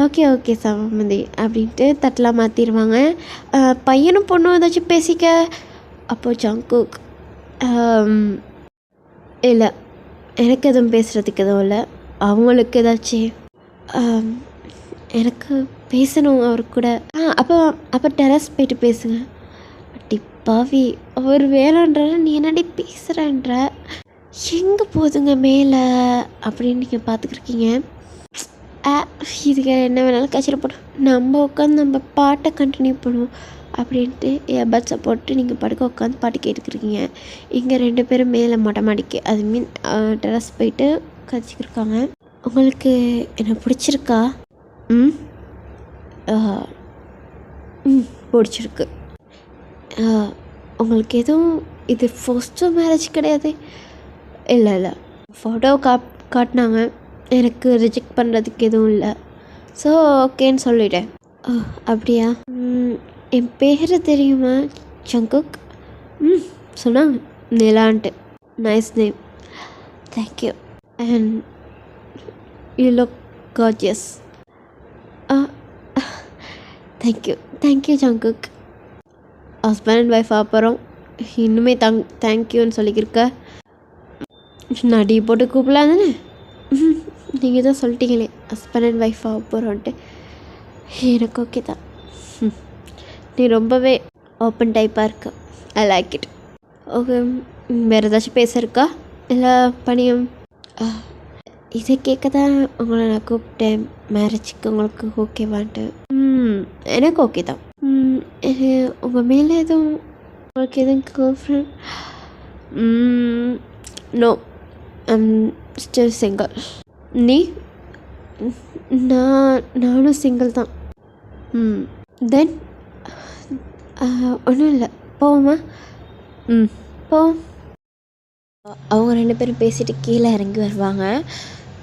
ஓகே சம்மந்தி அப்படின்ட்டு தட்டெலாம் மாற்றிடுவாங்க. பையனும் பொண்ணும் ஏதாச்சும் பேசிக்க. அப்போது ஜங்குக், இல்லை எனக்கு எதுவும் பேசுகிறதுக்கு எதுவும் இல்லை. அவங்களுக்கு ஏதாச்சும் எனக்கு பேசணும் அவர் கூட. அப்போ டெரஸ் போயிட்டு பேசுங்க. அட்டி பாவி, அவர் வேலைன்றாரு, நீ என்னடி பேசுகிறன்ற? எங்கே போதுங்க மேலே அப்படின்னு நீங்கள் பார்த்துக்கிருக்கீங்க. இதுக்கு என்ன வேணாலும் கச்சிட போட்டோம், நம்ம உட்காந்து நம்ம பாட்டை கண்டினியூ பண்ணுவோம் அப்படின்ட்டு ஏர்பட்ஸை போட்டு நீங்கள் படுக்க உட்காந்து பாட்டு கேட்டுக்கிறீங்க. இங்கே 2 பேரும் மேலே மொட்டை மாடிக்கு, அது மீன் டெரஸ் போயிட்டு கச்சிக்கிருக்காங்க. உங்களுக்கு என்ன பிடிச்சிருக்கா? பிடிச்சிருக்கு. உங்களுக்கு எதுவும் இது ஃபர்ஸ்ட்டு மேரேஜ் கிடையாது? இல்லை ஃபோட்டோ காட்டினாங்க, எனக்கு ரிஜெக்ட் பண்ணுறதுக்கு எதுவும் இல்லை. ஸோ ஓகேன்னு சொல்லிட்டேன். அப்படியா? என் பேர் தெரியுமா ஜங்குக்? சொன்னாங்க நிலான்ட்டு. Nice name. Thank you. And you look gorgeous. Thank you Jungkook. Husband and wife அப்புறம் இன்னுமே தேங்க்யூன்னு சொல்லிக்கிருக்க. நான் டீ போட்டு கூப்பிடலாம் தானே? நீங்கள் தான் சொல்லிட்டீங்களே ஹஸ்பண்ட் அண்ட் ஒய்ஃப் அப்புறம்ன்ட்டு. எனக்கு ஓகே தான். நீ ரொம்பவே ஓப்பன் டைப்பாக இருக்க. I like it. ஓகே, வேறு ஏதாச்சும் பேச இருக்கா இல்லை பணியம்? இதை கேட்க தான் உங்களை நான் கூப்பிட்டேன். மேரேஜுக்கு உங்களுக்கு ஓகேவான்ட்டு. எனக்கு ஓகே தான். உங்கள் மேலே எதுவும் உங்களுக்கு எதுவும் girlfriend? No, I'm still single. நீ? நானும் சிங்கிள் தான். தென் ஒன்றும் இல்லை, போவோமா? போவோம். அவங்க 2 பேரும் பேசிட்டு கீழே இறங்கி வருவாங்க.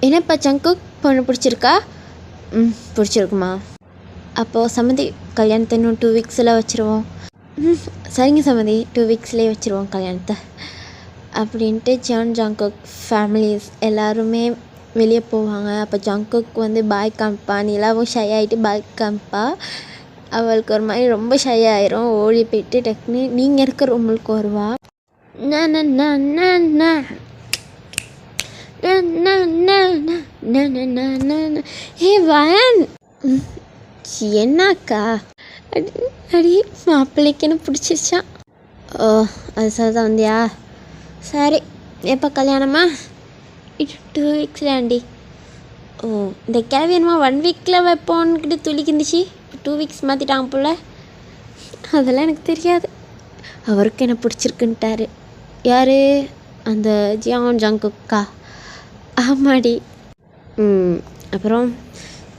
என்னப்பா ஜங்குக், பொண்ணு பிடிச்சிருக்கா? பிடிச்சிருக்குமா? அப்போது சம்மந்தி கல்யாணத்தை இன்னும் 2 வீக்ஸில் வச்சுருவோம். சரிங்க சம்மந்தி, 2 வீக்ஸ்லேயே வச்சுருவோம் கல்யாணத்தை அப்படின்ட்டு ஜங்குக் ஃபேமிலிஸ் எல்லாருமே வெளியே போவாங்க. அப்போ ஜங்குக் பாய் காமிப்பா. நிலாவும் ஷை ஆகிட்டு பாய் காமிப்பா. அவளுக்கு ஒரு மாதிரி ரொம்ப ஷை ஆயிரும். ஓடி போயிட்டு டக்குன்னு நீங்கள் இருக்க ரூமுக்கு வருவா. ஹே வயன், என்னக்கா? அடி மாப்பிள்ளைக்கு என்ன பிடிச்சிருச்சா? ஓ, அது சரிதான் வந்தியா? சரி, எப்போ கல்யாணமா? 2 வீக்ஸில் ஆண்டி. ஓ, இந்த கிளவி என்னமா 1 வீக்கில் வைப்போன்னுக்கிட்டு துளிக்கிருந்துச்சு. 2 வீக்ஸ் மாற்றிட்டாங்க போல. அதெல்லாம் எனக்கு தெரியாது. அவருக்கு என்ன பிடிச்சிருக்குன்ட்டாரு. யார்? அந்த ஜங்குக்கா? ஆமாடி. அப்புறம்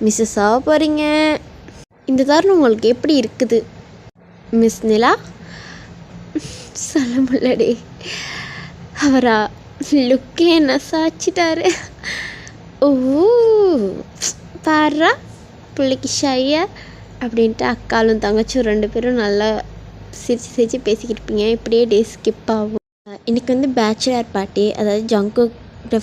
மிஸ்ஸஸ் ஆக போகிறீங்க. இந்த தருணம் உங்களுக்கு எப்படி இருக்குது மிஸ் நிலா? சொல்ல முடியலடி. அவரா லுக்கே என்ன சாச்சிட்டாரு. ஓ பாரா, பிள்ளைக்கு ஷையா அப்படின்ட்டு அக்காலும் தங்கச்சும் 2 பேரும் நல்லா சிரித்து பேசிக்கிட்டு இருப்பீங்க. இப்படியே டே ஸ்கிப் ஆகும். இன்றைக்கி பேச்சுலர் பார்ட்டி, அதாவது ஜங்குக்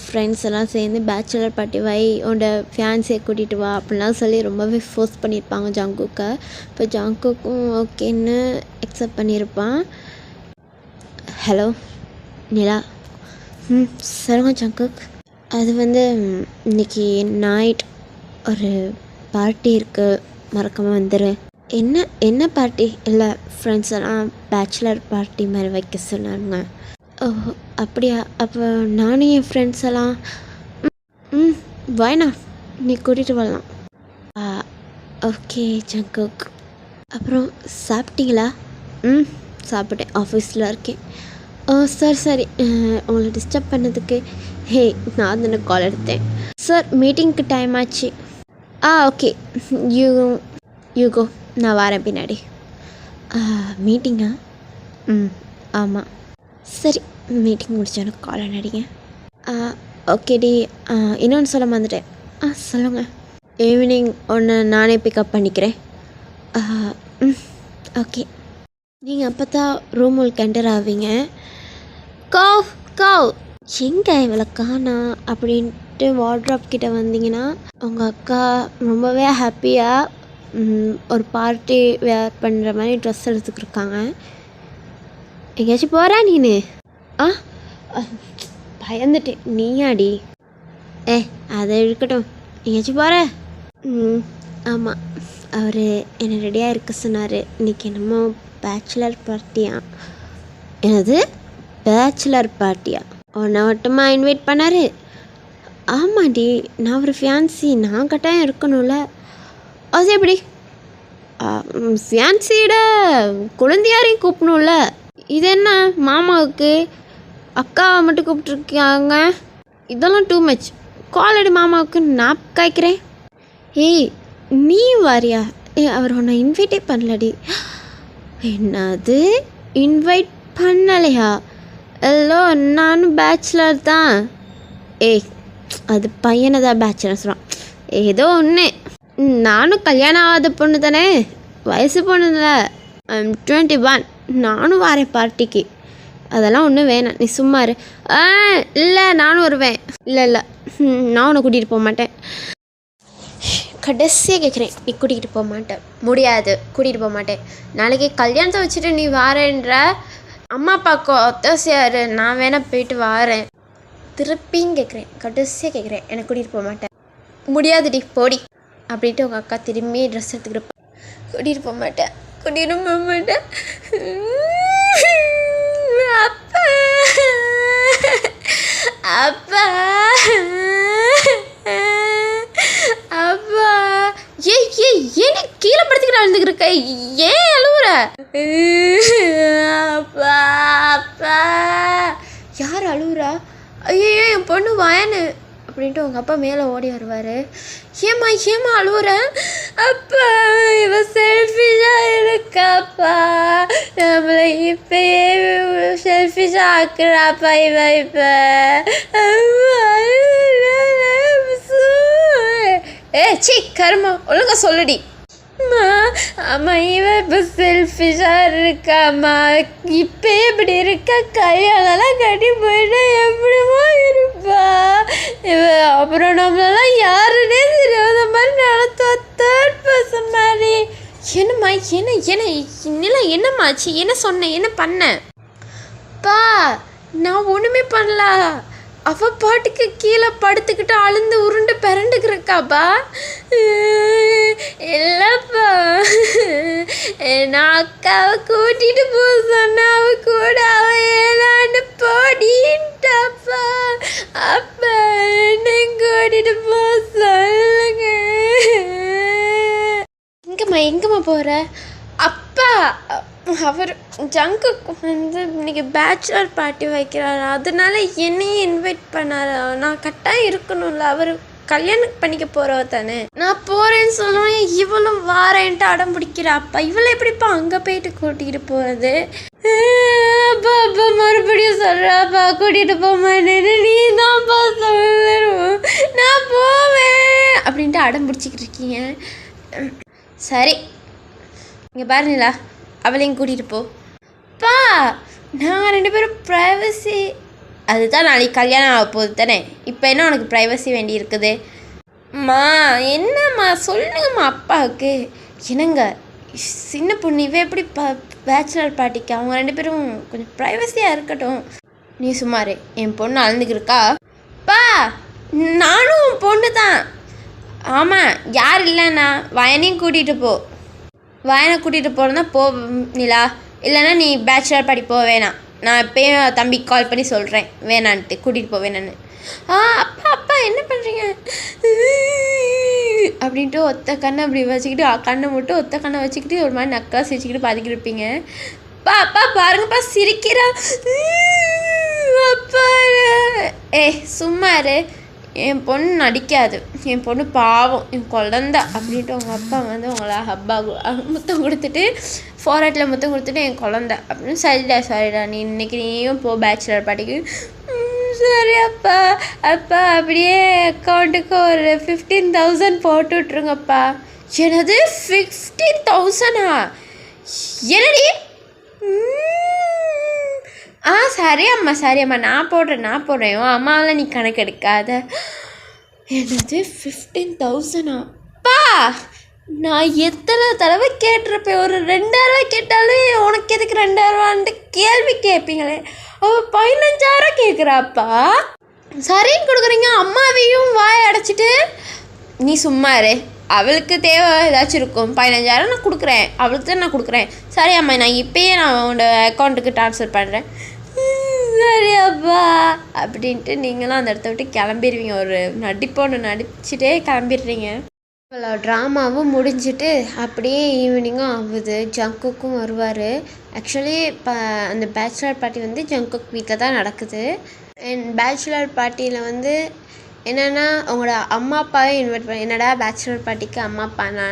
ஃப்ரெண்ட்ஸ் எல்லாம் சேர்ந்து பேச்சுலர் பார்ட்டி வை, உன்னோட ஃபியான்ஸியை கூட்டிகிட்டு வா அப்படின்லாம் சொல்லி ரொம்பவே ஃபோர்ஸ் பண்ணியிருப்பாங்க ஜங்குக்கை. இப்போ ஜங்குக்கும் ஓகேன்னு அக்செப்ட் பண்ணியிருப்பான். ஹலோ நிலா. சொல்லுங்க ஜங்குக். அது இன்றைக்கி நைட் ஒரு பார்ட்டி இருக்குது, மறக்காமல் வந்துடு. என்ன பார்ட்டி? இல்லை, ஃப்ரெண்ட்ஸ் எல்லாம் பேச்சுலர் பார்ட்டி மாதிரி வைக்க சொன்னாங்க. ஓ அப்படியா? அப்போ நானும் என் ஃப்ரெண்ட்ஸ் எல்லாம் வாய்னா நீ கூட்டிகிட்டு வரலாம். Okay Jungkook. அப்புறம் சாப்பிட்டீங்களா? சாப்பிட்டேன், ஆஃபீஸில் இருக்கேன். ஓ சரி, உங்களை டிஸ்டர்ப் பண்ணதுக்கு. ஹே, நான் தானே கால் எடுத்தேன். சார், மீட்டிங்க்கு டைம் ஆச்சு. ஓகே, யூ கோ, நான் வரேன் பின்னாடி. மீட்டிங்கா? ஆமாம். சரி, மீட்டிங் முடிச்சோன்னு கால் நடிங்க. ஓகேடி. இன்னொன்று சொல்ல மறந்துட்டேன். சொல்லுங்கள். ஈவினிங் ஒன்று நானே பிக்கப் பண்ணிக்கிறேன். ஓகே. நீங்கள் அப்போ தான் ரூம் உங்களுக்கு என்டர் ஆவீங்க. கவ் எங்கே இவளை காணா அப்படின்ட்டு வார்ட்ராப் கிட்டே வந்தீங்கன்னா உங்கள் அக்கா ரொம்பவே ஹாப்பியாக ஒரு பார்ட்டி வேர் பண்ணுற மாதிரி ட்ரெஸ் எடுத்துக்கிருக்காங்க. எங்கேயாச்சும் போகிறா நீனு? பயந்துட்டேன். நீயாடி? அதை இருக்கட்டும், எங்கேயாச்சும் போகிற? ஆமாம், அவர் என்னை ரெடியாக இருக்க சொன்னார். இன்றைக்கி என்னமோ பேச்சுலர் பார்ட்டியா? என்னது பேச்சுலர் பார்ட்டியா? உன்னை மட்டுமா இன்வைட் பண்ணார்? ஆமாடி, நான் ஒரு ஃபியான்சி, நான் கட்டாயம் இருக்கணும்ல. அது எப்படி? ஃபியான்சியோட குழந்தையாரையும் கூப்பிடணும்ல. இது என்ன மாமாவுக்கு அக்காவை மட்டும் கூப்பிட்ருக்காங்க? இதெல்லாம் டூ மச். காலடி மாமாவுக்கு நான் காய்க்கிறேன். ஏய், நீ வாரியா? அவர் உன்னை இன்வைட்டே பண்ணலடி. என்னது இன்வைட் பண்ணலையா? எல்லோ, நானும் பேச்சுலர் தான். அது பையனை தான் பேச்சுலர் சொல்கிறான். ஏதோ ஒன்று, நானும் கல்யாணம் ஆகாத பொண்ணு தானே, வயசு பொண்ணுல. 21. நானும் வரேன் பார்ட்டிக்கு. அதெல்லாம் ஒன்றும் வேணாம், நீ சும்மா இரு. இல்லை நானும் வருவேன். இல்லை நான் உன்னை கூட்டிகிட்டு போக மாட்டேன். கடைசியாக கேட்குறேன், நீ கூட்டிகிட்டு போக மாட்டேன். முடியாது, கூட்டிகிட்டு போக மாட்டேன். நாளைக்கு கல்யாணத்தை வச்சுட்டு நீ வாரேன்ற. அம்மா அப்பாவுக்கு ஒத்தாசையாரு, நான் வேணா போயிட்டு வாரேன். திருப்பியும் கேட்குறேன், கடைசியாக கேட்குறேன், என்னை கூட்டிகிட்டு போக மாட்டேன். முடியாதுடி போடி அப்படின்ட்டு உங்கள் அக்கா திரும்பி ட்ரெஸ் எடுத்துக்கிட்டு கூட்டிகிட்டு போக மாட்டேன், கூட்டிகிட்டு போக மாட்டேன். அப்பா அப்பா அப்பா ஏன் கீழே படுத்துக்கிட்டு அழுதுகிருக்க? ஏன் அழுவுற? அப்பா அப்பா. யார் அழுவுறா? ஐயோ என் பொண்ணு வயனு அப்படின்ட்டு உங்கள் அப்பா மேலே ஓடி வருவார். ஏம்மா அழுவுற? அப்பா இவன் செல்ஃபிஷாக இருக்காப்பா, நம்மளை இப்பயே செல்ஃபிஷாக ஆக்குறாப்பா இவன். இப்போ சி கருமா ஒழுங்கா சொல்லுடி. அம்மா இவன் இப்போ செல்ஃபிஷாக இருக்காம்மா, இப்போ எப்படி இருக்கா? கையாலெல்லாம் கட்டி போயிட்டா எப்படிமா இருப்பா இவன்? அப்புறம் நம்மளெல்லாம் யாருன்னே தெரியாத மாதிரி நடத்துவா, தேர்ட் பர்சன் மாதிரி. என்னம்மா என்னம்மாச்சு? என்ன சொன்னேன், என்ன பண்ணேன்? பா நான் ஒன்றுமே பண்ணல. அவள் பாட்டுக்கு கீழே படுத்துக்கிட்டு அழுந்து உருண்டு பிறண்டுக்கிறக்காப்பா. இல்லைப்பா, நான் அக்காவை கூட்டிகிட்டு போக சொன்ன, அவ கூட அவ ஏழாண்டு போடின்ட்டாப்பா. அப்பா என்னை கூட்டிகிட்டு போக சொல்லுங்க. எங்கம்மா போகிற? அப்பா அவர் ஜங்குக்கு வந்து இன்றைக்கி பேச்சுலர் பார்ட்டி வைக்கிறாரு, அதனால என்னையும் இன்வைட் பண்ணார். நான் கட்டாயம் இருக்கணும்ல, அவர் கல்யாணம் பண்ணிக்க போகிறவ தானே. நான் போகிறேன்னு சொல்லுவேன், இவளும் வாரேன்ட்டு அடம் பிடிக்கிறாப்பா. இவளை எப்படிப்பா அங்கே போயிட்டு கூட்டிகிட்டு போகிறது? அப்பா மறுபடியும் சொல்கிறாப்பா கூட்டிகிட்டு போக மாட்டேன்னு. நீ தான்ப்பா சொல்லணும், நான் போவேன் அப்படின்ட்டு அடம் பிடிச்சிக்கிட்டு இருக்கீங்க. சரி இங்கே பாருங்களா, அவளையும் கூட்டிகிட்டு போ. பா நாங்கள் 2 பேரும் ப்ரைவசி. அதுதான் நாளைக்கு கல்யாணம் ஆக போகுது தானே, இப்போ என்ன உனக்கு ப்ரைவசி வேண்டி இருக்குது? அம்மா என்னம்மா சொல்லுங்கம்மா அப்பாவுக்கு. என்னங்க சின்ன பொண்ணு இவ எப்படி பேச்சுலர் பார்ட்டிக்கு? அவங்க 2 பேரும் கொஞ்சம் ப்ரைவசியாக இருக்கட்டும். நீ சும்மாரு, என் பொண்ணு அழுந்துக்கிருக்கா. பா நானும் உன் பொண்ணு தான். ஆமாம் யார் இல்லைண்ணா, வயனையும் கூட்டிகிட்டு போ. வயனை கூட்டிகிட்டு போகிறதா போ நிலா, இல்லைன்னா நீ பேச்சுலர் பார்ட்டி போக வேணாம். நான் இப்போயும் தம்பிக்கு கால் பண்ணி சொல்கிறேன் வேணான்ட்டு, கூட்டிகிட்டு போவேணான்னு. அப்பா என்ன பண்ணுறீங்க அப்படின்ட்டு ஒத்த கண்ணை அப்படி வச்சுக்கிட்டு, கண்ணை மட்டும் ஒத்த கண்ணை வச்சுக்கிட்டு ஒரு மாதிரி நக்கா சிரிச்சுக்கிட்டு பார்த்துக்கிட்டு இருப்பீங்க. அப்பா பாருங்கப்பா சிரிக்கிறா. அப்பா சும்மா இரு, என் பொண்ணு நடிக்காது, என் பொண்ணு பாவம், என் குழந்தை அப்படின்ட்டு உங்கள் அப்பா வந்து உங்களை ஹப்பா முத்தம் கொடுத்துட்டு ஃபோரட்டில் முத்தம் கொடுத்துட்டு என் குழந்தை அப்படின்னு. சரிடா நீ இன்னைக்கு நீயும் போ பேச்சுலர் பார்ட்டிக்கு. சரி அப்பா அப்படியே அக்கௌண்ட்டுக்கு ஒரு 15,000 போட்டு விட்ருங்கப்பா. எனது 15,000? என்னடி? சரி அம்மா நான் போடுறேன் அம்மாவில் நீ கணக்கு எடுக்காத. என்னது 15,000? பா நான் எத்தனை தடவை கேட்டிருப்பேன், ஒரு 2,000 கேட்டாலும் உனக்கு எதுக்கு 2,000 கேள்வி கேட்பீங்களே. அவள் 15,000 கேட்குறாப்பா. சரின்னு கொடுக்குறீங்க, அம்மாவையும் வாய் அடைச்சிட்டு. நீ சும்மா இரு, அவளுக்கு தேவை ஏதாச்சும் இருக்கும். 15,000 நான் கொடுக்குறேன், அவளுக்கு தான் நான் கொடுக்குறேன். சரி அம்மா நான் இப்போயே நான் உன்னோட அக்கௌண்ட்டுக்கு ட்ரான்ஸ்ஃபர் பண்ணுறேன். சரி அப்பா அப்படின்ட்டு நீங்களும் அந்த இடத்த விட்டு கிளம்பிடுவீங்க. ஒரு நடிப்பொன்று நடிச்சுட்டே கிளம்பிடுறீங்க. இவ்வளோ ட்ராமாவும் முடிஞ்சிட்டு அப்படியே ஈவினிங்கும் ஆகுது. ஜங்குக்கும் வருவார். ஆக்சுவலி இப்போ அந்த பேச்சுலர் பார்ட்டி வந்து ஜங்குக் வீட்டில் தான் நடக்குது. அண்ட் பேச்சுலர் பார்ட்டியில் வந்து என்னென்னா உங்களோட அம்மா அப்பாவே இன்வைட் பண்ண. என்னடா பேச்சுலர் பார்ட்டிக்கு அம்மா அப்பானா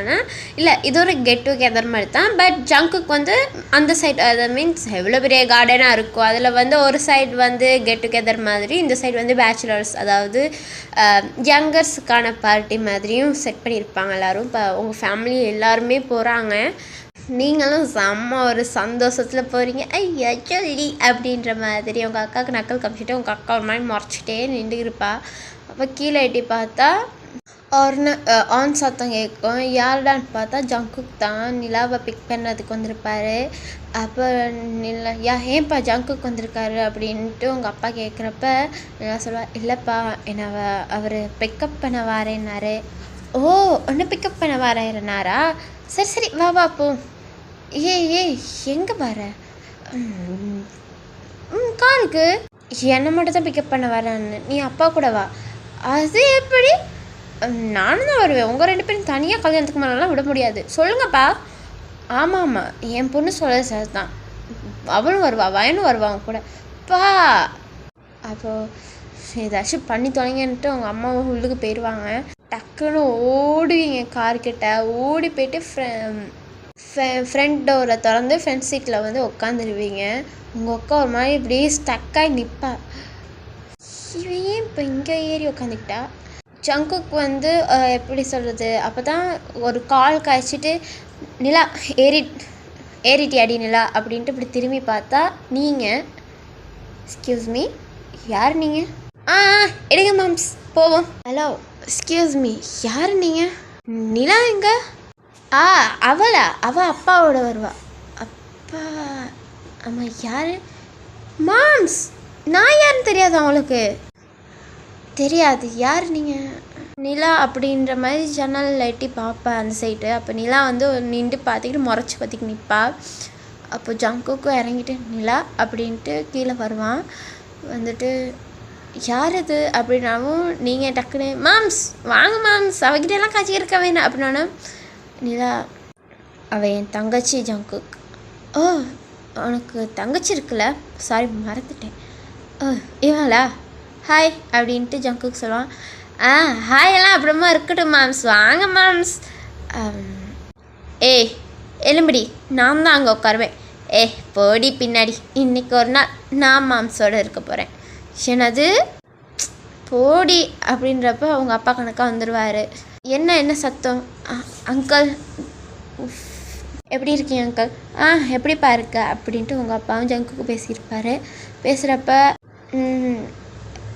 இல்லை, இது ஒரு கெட் டுகெதர் மாதிரி தான். பட் ஜங்குக்கு வந்து அந்த சைட், அது மீன்ஸ் எவ்வளோ பெரிய கார்டனாக இருக்கும், அதில் வந்து ஒரு சைடு வந்து கெட் டுகெதர் மாதிரி, இந்த சைடு வந்து பேச்சுலர்ஸ் அதாவது யங்கர்ஸுக்கான பார்ட்டி மாதிரியும் செட் பண்ணியிருப்பாங்க எல்லோரும். இப்போ உங்கள் ஃபேமிலி எல்லாருமே போகிறாங்க. நீங்களும் செம்ம ஒரு சந்தோஷத்தில் போகிறீங்க. ஐயா சொல்லி அப்படின்ற மாதிரி உங்கள் அக்காவுக்கு நக்கல் காமிச்சிட்டு உங்கள் அக்கா ஒரு மாதிரி முறைச்சிட்டே நின்றுருப்பா. அப்போ கீழே எட்டி பார்த்தா ஆன் சத்தம் கேட்கும். யாருடான்னு பார்த்தா ஜங்குக் தான் நிலாவை பிக் பண்ணதுக்கு வந்திருப்பாரு. அப்போ ஏன்ப்பா ஜங்குக் வந்திருக்காரு அப்படின்ட்டு உங்கள் அப்பா கேட்குறப்ப நிலா சொல்லுவா, இல்லைப்பா என்னை அவர் பிக்கப் பண்ண வாரேன்னாரு. ஓ, ஒன்று பிக்கப் பண்ண வாரேன்னாரா? சரி சரி வா வா போ. ஏய் எங்கே வர? காருக்கு என்னை மட்டும் தான் பிக்கப் பண்ண வரேன்னு, நீ அப்பா கூட வா. அது எப்படி? நானும் தான் வருவேன், உங்கள் 2 பேரும் தனியாக கல்யாணத்துக்கு மேலாம் விட முடியாது. சொல்லுங்கப்பா. ஆமாம் என் பொண்ணு சொல்ல சார் தான், அவளும் வருவா, வயனும் வருவாங்க கூட பா. அப்போது ஏதாச்சும் பண்ணி தொலைங்கன்ட்டு அவங்க அம்மாவும் உள்ளுக்கு போயிடுவாங்க. டக்குன்னு ஓடுவீங்க கார்கிட்ட. ஓடி போய்ட்டு ஃப்ரண்ட் டோரை திறந்து ஃப்ரண்ட் சீட்டில் வந்து உட்காந்துருவீங்க. உங்கள் அக்கா ஒரு மாதிரி இப்படியே ஸ்டக்காகி நிற்பா. இவன் ஏன் இப்போ இங்கே ஏறி உட்காந்துக்கிட்டா? ஜங்குக்கு வந்து எப்படி சொல்கிறது, அப்போ தான் ஒரு கால் காய்ச்சிட்டு நிலா ஏறிட்டியாடி நிலா அப்படின்ட்டு இப்படி திரும்பி பார்த்தா நீங்கள், எக்ஸ்கியூஸ் மீ, யார் நீங்கள்? எடுங்க மாம்ஸ் போவோம். ஹலோ எக்ஸ்கியூஸ் மீ, யார் நீங்கள்? நிலா எங்க? அவளா? அவள் அப்பாவோட வருவா. அப்பா? ஆமாம். யார்? மாம்ஸ், நான் யாருன்னு தெரியாது அவங்களுக்கு? தெரியாது. யார் நீங்கள்? நிலா அப்படின்ற மாதிரி ஜன்னல் எட்டி பார்ப்பேன் அந்த சைடு. அப்போ நிலா வந்து நின்று பார்த்துக்கிட்டு முறைச்சி பார்த்துக்கிட்டு நிற்பா. அப்போ ஜங்குக்கும் இறங்கிட்டு நிலா அப்படின்ட்டு கீழே வருவான். வந்துட்டு யார் இது அப்படின்னாவும் நீங்கள் டக்குன்னு மாம்ஸ் வாங்க மாம்ஸ், அவகிட்டெல்லாம் காய்ச்சி இருக்க வேணாம் அப்படின்னா நிலா, அவள் என் தங்கச்சி ஜங்குக். ஓ, உனக்கு தங்கச்சி இருக்குல்ல, சாரி மறந்துட்டேன். இவங்களா? ஹாய் அப்படின்ட்டு ஜங்குக்கு சொல்லுவான். ஹாய் எல்லாம் அப்புறமா இருக்கட்டும் மாம்ஸ், வாங்க மாம்ஸ். ஏய் எலும்படி, நான் தான் அங்கே உட்காருவேன். போடி பின்னாடி, இன்றைக்கி ஒரு நாள் நான் மாம்ஸோடு இருக்க போகிறேன். என்னது போடி அப்படின்றப்ப அவங்க அப்பா கணக்காக வந்துடுவார். என்ன சத்தம்? அங்கிள் எப்படி இருக்கீங்க அங்கிள்? எப்படிப்பா இருக்க அப்படின்ட்டு உங்கள் அப்பாவும் ஜங்குக்கு பேசியிருப்பார். பேசுகிறப்ப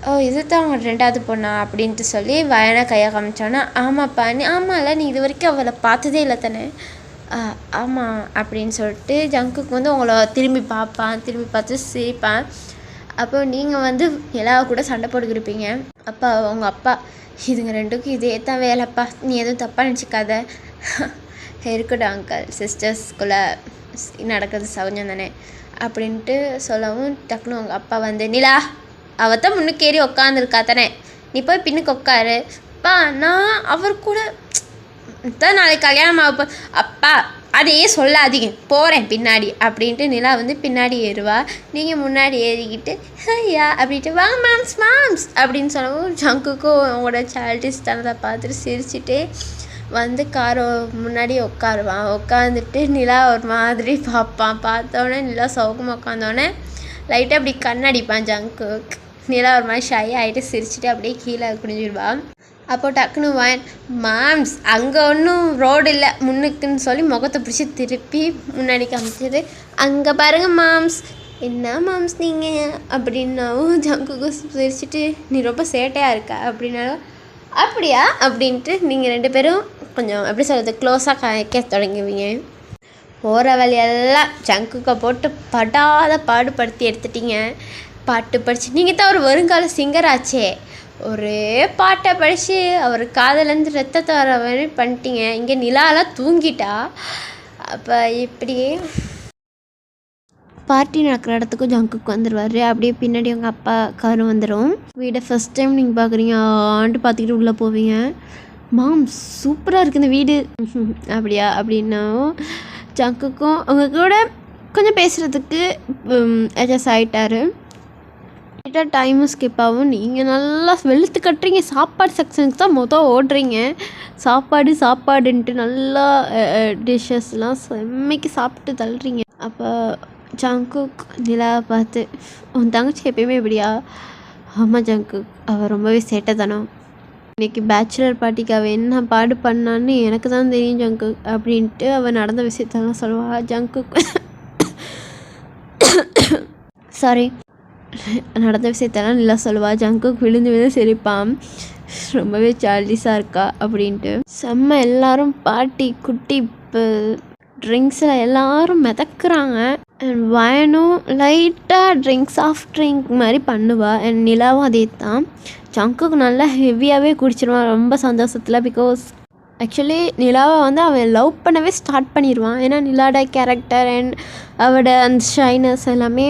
ஓ, இது தான் அவங்க 2வது பொண்ணா அப்படின்ட்டு சொல்லி வயனை கையை காமிச்சோன்னா, ஆமாப்பா. ஆமாம்ல, நீ இது வரைக்கும் அவளை பார்த்ததே இல்லை தானே? ஆமாம் அப்படின்னு சொல்லிட்டு ஜங்குக்கு வந்து உங்களை திரும்பி பார்ப்பான். திரும்பி பார்த்து சிரிப்பான். அப்போ நீங்கள் வந்து எல்லா கூட சண்டை போட்டுக்கிருப்பீங்க. அப்போ அவங்க அப்பா, இதுங்க 2க்கும் இதே தான் வேலைப்பா, நீ எதுவும் தப்பாக நினச்சிக்காத. இருக்கட்டும் அங்கிள், சிஸ்டர்ஸ்குள்ளே நடக்கிறது சகஜம் தானே அப்படின்ட்டு சொல்லவும் டக்குன்னு உங்கள் அப்பா வந்து, நிலா அவத்தான் முன்னுக்கு ஏறி உட்காந்துருக்கா தானே, நீ போய் பின்னுக்கு உட்காரு. அப்பா நான் அவர் கூட தான் நாளைக்கு கல்யாணம் ஆக அப்பா அதையே சொல்லாதீங்க, போகிறேன் பின்னாடி அப்படின்ட்டு நிலா வந்து பின்னாடி ஏறுவா. நீங்கள் முன்னாடி ஏறிக்கிட்டு ஐயா அப்படின்ட்டு வாங்க மாம்ஸ் அப்படின்னு சொல்லவும் ஜங்குக்கும் அவங்களோட சைல்டிஷ் தனத்தை பார்த்துட்டு சிரிச்சுட்டே வந்து காரை முன்னாடி உட்காருவான். உட்காந்துட்டு நிலா ஒரு மாதிரி பார்ப்பான். பார்த்தோன்னே நிலா சௌகமாக உட்காந்தோடனே லைட்டாக அப்படி கண்ணடிப்பான் ஜங்குக். நிலா ஒரு மாதிரி ஷை ஆகிட்டு சிரிச்சுட்டு அப்படியே கீழே குனிஞ்சிடுவான். அப்போ டக்குன்னு மாம்ஸ் அங்கே ஒன்றும் ரோடு இல்லை முன்னுக்குன்னு சொல்லி முகத்தை பிடிச்சி திருப்பி முன்னாடி காமிச்சது, அங்கே பாருங்கள் மாம்ஸ். என்ன மாம்ஸ் நீங்கள் அப்படின்னாவும் ஜங்குக்கு சிரிச்சுட்டு, நீ ரொம்ப சேட்டையாக இருக்க அப்படின்னாலும் அப்படியா அப்படின்ட்டு நீங்கள் 2 பேரும் கொஞ்சம் எப்படி சொல்கிறது க்ளோஸாக கலைக்க தொடங்குவீங்க. போகிற வழியெல்லாம் ஜங்குக்கை போட்டு படாத பாடுபடுத்தி எடுத்துட்டீங்க. பாட்டு படித்து நீங்கள் தான் ஒரு வருங்கால சிங்கர் ஆச்சே, ஒரே பாட்டை படித்து அவர் காதலேருந்து ரத்தத்தை வர மாதிரி பண்ணிட்டீங்க. இங்கே நிலாலாம் தூங்கிட்டா. அப்போ இப்படியே பார்ட்டி நடக்கிற இடத்துக்கும் ஜங்குக்கு வந்துடுவார். அப்படியே பின்னாடி உங்கள் அப்பா காரும் வந்துடும். வீடை ஃபஸ்ட் டைம் நீங்கள் பார்க்குறீங்க பார்த்துக்கிட்டு உள்ளே போவீங்க. மாம் சூப்பராக இருக்குது இந்த வீடு அப்படியா அப்படின்னாவும் ஜங்குக்கும் அவங்க கூட கொஞ்சம் பேசுகிறதுக்கு அட்ஜஸ்ட் ஆகிட்டார். டைமும் ஸ்கிப் ஆகும். நீங்கள் நல்லா வெளுத்து கட்டுறீங்க. சாப்பாடு செக்ஷனுக்கு தான் ஓடுறீங்க. சாப்பாடுன்ட்டு நல்லா டிஷ்ஷஸ்லாம் செம்மைக்கு சாப்பிட்டு தள்ளுறீங்க. அப்போ ஜங்குக் நிலாவை பார்த்து, உன் தங்கச்சி எப்பயுமே இப்படியா? ஆமாம் ஜங்குக், அவள் ரொம்பவே சேட்டை தானோ. இன்னைக்கு பேச்சுலர் பார்ட்டிக்கு அவள் என்ன பாடு பண்ணான்னு எனக்கு தான் தெரியும் ஜங்குக் அப்படின்ட்டு அவள் நடந்த விஷயத்தெல்லாம் சொல்லுவாள். ஜங்குக் சாரி நடந்த விஷயத்தெல்லாம் நல்லா சொல்லுவாள். ஜங்குக் விழுந்து விழுந்து சிரிப்பான், ரொம்பவே சார்லிஸாக இருக்கா அப்படின்ட்டு. செம்ம எல்லாரும் பாட்டி குட்டி இப்போ ட்ரிங்க்ஸில் எல்லாரும் மிதக்குறாங்க. அண்ட் வயனும் லைட்டாக சாஃப்ட் ட்ரிங்க் மாதிரி பண்ணுவாள். அண்ட் நிலாவும் அதே தான். ஜங்குக்கு நல்லா ஹெவியாகவே குடிச்சிடுவான் ரொம்ப சந்தோஷத்தில். பிகாஸ் ஆக்சுவலி நிலாவை வந்து அவன் லவ் பண்ணவே ஸ்டார்ட் பண்ணிடுவான். ஏன்னா நிலாவோட கேரக்டர் அண்ட் அவளோட அந்த ஷைனஸ் எல்லாமே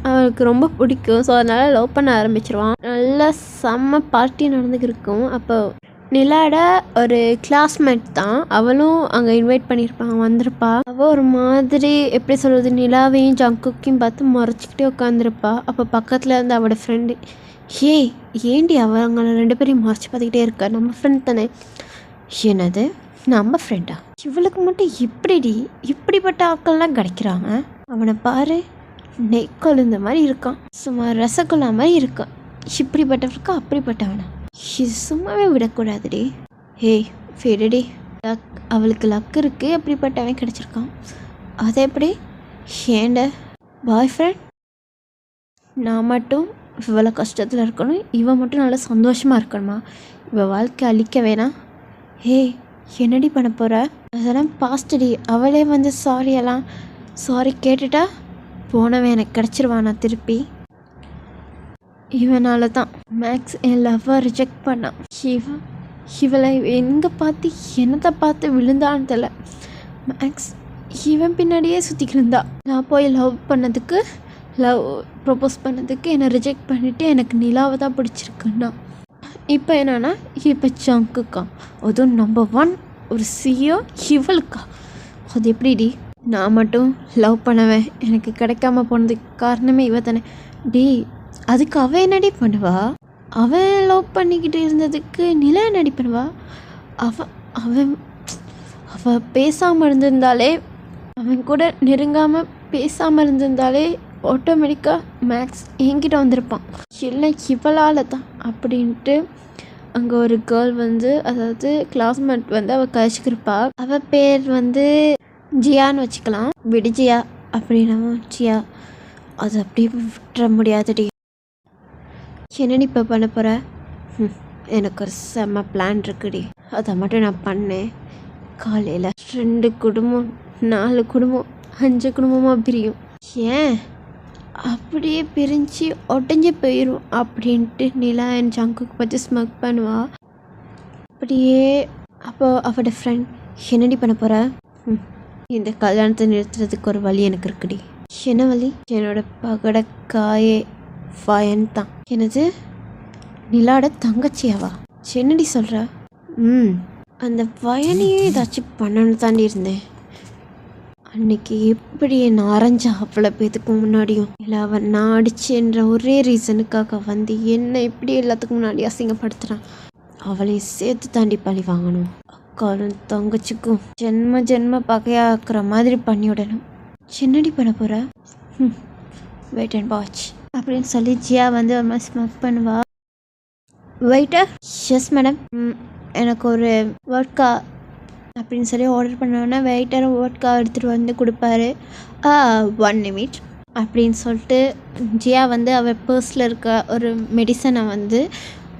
அவளுக்கு ரொம்ப பிடிக்கும். ஸோ அதனால் லவ் பண்ண ஆரம்பிச்சிருவான். நல்லா செம்ம பார்ட்டி நடந்துக்கிருக்கும். அப்போ நிலாட ஒரு கிளாஸ்மேட் தான், அவளும் அங்கே இன்வைட் பண்ணியிருப்பாங்க, வந்திருப்பா. அவள் ஒரு மாதிரி எப்படி சொல்கிறது, நிலாவையும் ஜங்குக்கையும் பார்த்து முறைச்சிக்கிட்டே உட்காந்துருப்பா. அப்போ பக்கத்தில் இருந்து அவளோட ஃப்ரெண்டு, ஏண்டி அவங்கள 2 பேரையும் முறைச்சி பார்த்துக்கிட்டே இருக்கா, நம்ம ஃப்ரெண்ட் தானே. என்னது நம்ம ஃப்ரெண்டா, இவளுக்கு மட்டும் இப்படிப்பட்ட ஆட்கள்லாம் கிடைக்கிறாங்க. அவனை பாரு, நெய்க்கொழுந்த மாதிரி இருக்கான், சும்மா ரசகுல்லா மாதிரி இருக்கான். இப்படிப்பட்டவனுக்கா அப்படிப்பட்டவனா, இது சும்மாவே விடக்கூடாதுடி. விடுடி, அவளுக்கு லக் இருக்குது, அப்படிப்பட்டவன் கிடச்சிருக்கான். அதை எப்படி ஏண்ட பாய் ஃப்ரெண்ட், நான் மட்டும் இவ்வளோ கஷ்டத்தில் இருக்கணும், இவன் மட்டும் நல்லா சந்தோஷமாக இருக்கணுமா, இவள் வாழ்க்கை அழிக்க வேணாம். என்னடி பண்ண போகிற, அதெல்லாம் பாஸ்டடி. அவளே வந்து சாரி கேட்டுட்டா போனவன் எனக்கு கிடச்சிருவானா திருப்பி. இவனால தான் மேக்ஸ் என் லவ்வை ரிஜெக்ட் பண்ணான். இவளை எங்கே பார்த்து என்னத்தை பார்த்து விழுந்தான்னு தெரியல. மேக்ஸ் இவன் பின்னாடியே சுற்றிக்கிருந்தா. நான் போய் லவ் ப்ரப்போஸ் பண்ணதுக்கு என்னை ரிஜெக்ட் பண்ணிவிட்டு எனக்கு நிலாவை தான் பிடிச்சிருக்குன்னா, இப்போ என்னன்னா இப்போ ஜங்குக்கா, அதுவும் நம்பர் 1 ஒரு CEO இவளுக்கா. அது எப்படிடி, நான் மட்டும் லவ் பண்ணவேன் எனக்கு கிடைக்காம போனதுக்கு காரணமே இவ தானே. அதுக்கு அவன் என்னடி பண்ணுவா, அவன் லவ் பண்ணிக்கிட்டு இருந்ததுக்கு நிலா என்னடி பண்ணுவா. அவள் பேசாமல் இருந்திருந்தாலே, அவன் கூட நெருங்காமல் பேசாமல் இருந்திருந்தாலே ஆட்டோமேட்டிக்காக மேக்ஸ் என்கிட்ட வந்திருப்பான். இல்லை இவளால் தான் அப்படின்ட்டு அங்கே ஒரு கேர்ள் வந்து, அதாவது கிளாஸ்மேட் வந்து அவள் கழிச்சிக்கிருப்பா. அவள் பேர் வந்து ஜியான்னு வச்சுக்கலாம், விடுஜியா அப்படின்னா ஜியா. அது அப்படியே விட்டுற முடியாதுடி. என்னடி இப்போ பண்ண போகிற, எனக்கு ஒரு செம்ம பிளான் இருக்குடி, அதை மட்டும் நான் பண்ணேன். காலையில் 2 குடும்பம் 4 குடும்பம் 5 குடும்பமாக பிரியும். ஏன் அப்படியே பிரிஞ்சு ஒட்டஞ்சு போயிடும் அப்படின்ட்டு நிலா என் ஜங்குக்கு பற்றி ஸ்மக் பண்ணுவா. அப்படியே அப்போ அவட ஃப்ரெண்ட், என்னடி பண்ண போகிற, இந்த கல்யாணத்தை நிறுத்துறதுக்கு ஒரு வழி எனக்கு இருக்குடி. என்ன வழி, என்னோட பகடக்காயே வயன் தான். என்னது, நிலாட தங்கச்சியாவா, என்னடி சொல்கிற. அந்த வயனையும் ஏதாச்சும் பண்ணணும்னு தாண்டி இருந்தேன். அன்னைக்கு எப்படி என்னை அரைஞ்சா அவ்வளோ பேத்துக்கு முன்னாடியும், இல்லை அவன் நான் அடிச்சுன்ற ஒரே ரீசனுக்காக வந்து என்னை இப்படி எல்லாத்துக்கும் முன்னாடி அசிங்கப்படுத்துகிறான். அவளையும் சேர்த்து தாண்டி பழி வாங்கணும். அக்காலும் தங்கச்சிக்கும் ஜென்ம பகையாக்குற மாதிரி பண்ணிவிடணும். என்னடி பண்ண போகிற, வெயிட் அண்ட் வாட்ச் அப்படின்னு சொல்லி ஜியா வந்து ஒரு மாதிரி ஸ்மக் பண்ணுவா. வெயிட்டர், எஸ் மேடம், எனக்கு ஒரு வோட்கா அப்படின்னு சொல்லி ஆர்டர் பண்ணோன்னா வெயிட்டர் வோட்கா எடுத்துகிட்டு வந்து கொடுப்பாரு. 1 நிமிட் அப்படின்னு சொல்லிட்டு ஜியா வந்து அவள் பர்ஸில் இருக்க ஒரு மெடிசனை வந்து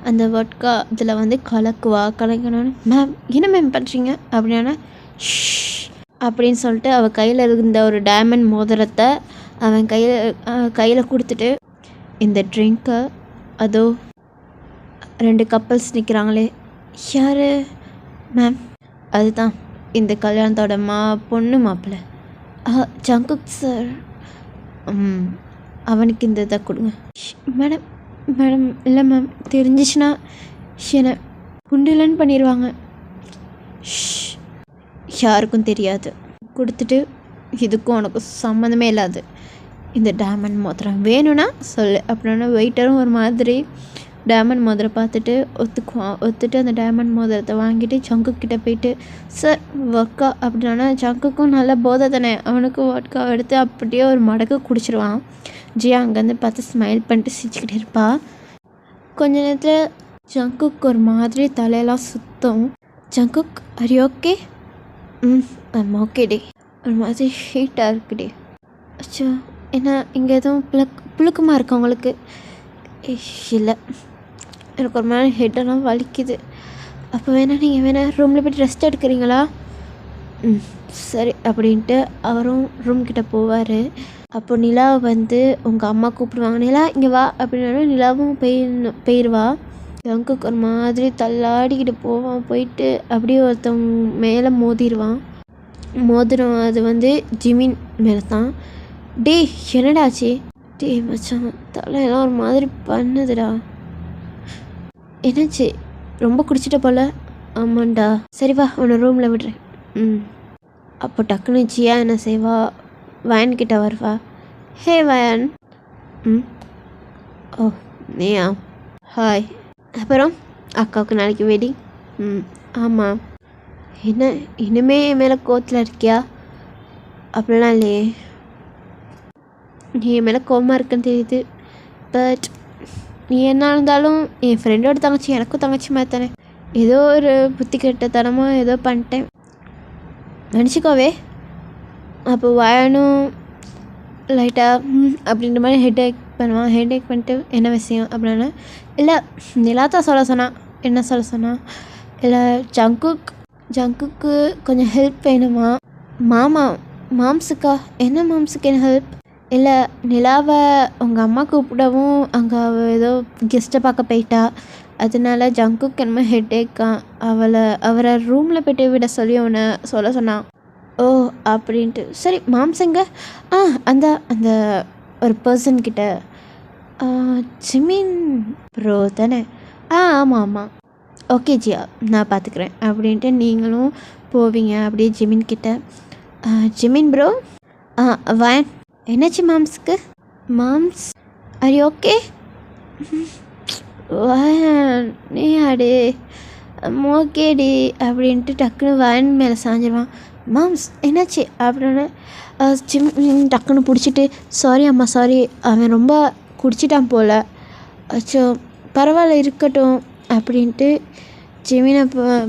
அந்த வோட்கா இதில் வந்து கலக்கணும்னு, மேம் என்ன மேம் பண்ணுறீங்க அப்படின்னா, அப்படின்னு சொல்லிட்டு அவள் கையில் இருந்த ஒரு டைமண்ட் மோதிரத்தை அவன் கையில் கொடுத்துட்டு, இந்த ட்ரிங்க்கை அதோ 2 கப்பல்ஸ் நிற்கிறாங்களே, யார் மேம், அதுதான் இந்த கல்யாணத்தோட பொண்ணு மாப்பிள்ளை ஜங்குக் சார், அவனுக்கு இந்த இதை கொடுங்க. மேடம் இல்லை மேம், தெரிஞ்சிச்சுன்னா என்னை குண்டிலன்னு பண்ணிடுவாங்க. யாருக்கும் தெரியாது, கொடுத்துட்டு இதுக்கும் உனக்கு சம்மந்தமே இல்லாது, இந்த டைமண்ட் மோதிரம் வேணும்னா சொல்லு அப்படின்னா. வெயிட்டரும் ஒரு மாதிரி டைமண்ட் மோதிரம் பார்த்துட்டு ஒத்துட்டு அந்த டைமண்ட் மோதிரத்தை வாங்கிட்டு ஜங்குக்கிட்ட போயிட்டு, சார் ஒட்கா அப்படின்னா. ஜங்குக்கும் நல்ல போதை தானே, அவனுக்கும் ஒட்கா எடுத்து அப்படியே ஒரு மடக்கு குடிச்சிருவான். ஜியா அங்கேருந்து பார்த்து ஸ்மைல் பண்ணிட்டு சிரிச்சுக்கிட்டே இருப்பா. கொஞ்ச நேரத்தில் ஜங்குக்கு ஒரு மாதிரி தலையெல்லாம் சுத்தம். Jungkook are you okay? I'm okay டே. ஒரு மாதிரி ஹீட்டாக இருக்குடே. அச்சோ, என்ன இங்கே எதுவும் புழுக்கமாக இருக்கா உங்களுக்கு? இல்லை, எனக்கு ஒரு மாதிரி ஹெட்டெல்லாம் வலிக்குது. அப்போ வேணால் நீங்கள் வேணால் ரூமில் போய்ட்டு ரெஸ்ட் எடுக்கிறீங்களா? சரி அப்படின்ட்டு அவரும் ரூம் கிட்டே போவார். அப்போ நிலா வந்து உங்கள் அம்மா கூப்பிடுவாங்க, நிலா இங்கே வா அப்படின்னாலும் நிலாவும் போயிடுவா. ஜங்குக்கு ஒரு மாதிரி தள்ளாடிக்கிட்டு போவான். போயிட்டு அப்படியே ஒருத்தவங்க மேலே மோதிடுவான். அது வந்து ஜிமின் மேலே தான். டே என்னடாச்சு? டே மச்சான், தலையெல்லாம் ஒரு மாதிரி பண்ணுதுடா. என்னாச்சு? ரொம்ப குடிச்சிட்ட போல? ஆமாண்டா. சரி வா, உன்னை ரூமில் விடுறேன். அப்போ டக்குன்னு ஜியா என்ன செய்வா, வயன் கிட்ட வருவா. ஹே வயன். ஓ நீயா? ஹாய். அப்புறம் அக்காவுக்கு நாளைக்கு வெட்டிங்? ஆமாம். என்ன இனிமே என் மேலே கோவத்தில் இருக்கியா? அப்படிலாம் இல்லையே. நீ என் மேலே கோவமாக இருக்குன்னு தெரியுது. பட் நீ என்ன இருந்தாலும் என் ஃப்ரெண்டோட தங்கச்சி, எனக்கும் தங்கச்சி மாதிரி தானே. ஏதோ ஒரு புத்தி கெட்டத்தனமாக ஏதோ பண்ணிட்டேன், நினச்சிக்கோவே. அப்போ வயனும் லைட்டாக அப்படின்ற மாதிரி ஹெட்டேக் பண்ணுவான். ஹெட்டேக் பண்ணிட்டு என்ன விஷயம் அப்படின்னா, இல்லை நிலாத்தான் சொல்ல சொன்னான். என்ன சொல்ல சொன்னான்? இல்லை ஜங்குக்கு கொஞ்சம் ஹெல்ப் வேணுமா? மாம்ஸுக்கா? என்ன மாம்ஸுக்கு என்ன ஹெல்ப்? இல்லை நிலாவை உங்கள் அம்மா கூப்பிடவும் அங்கே அவள் ஏதோ கெஸ்ட்டை பார்க்க போயிட்டா, அதனால ஜங்குக்கு என்னமோ ஹெட்டேக்கா, அவரை ரூமில் போய்ட்டு விட சொல்லி உன்னை சொல்ல சொன்னான். ஓ அப்படின்ட்டு. சரி மாம்ஸங்க? அந்த ஒரு பர்சன்கிட்ட, ஜிமின் ப்ரோ தானே? ஆமாம். ஓகே ஜியா, நான் பார்த்துக்குறேன் அப்படின்ட்டு நீங்களும் போவீங்க அப்படியே ஜிமின் கிட்ட. Jimin bro. வயன், என்னாச்சு மாம்ஸுக்கு? மாம்ஸ் ஆர் யூ ஓகே? வயன் நீ ஆடு ஓகேடி அப்படின்ட்டு டக்குன்னு வயன் மேலே சாஞ்சிருவான். மாம்ஸ் என்னாச்சு அப்படின்னு டக்குன்னு பிடிச்சிட்டு, சாரி அம்மா சாரி, அவன் ரொம்ப குடிச்சிட்டான் போல். அச்சோ பரவாயில்ல இருக்கட்டும் அப்படின்ட்டு ஜிமினை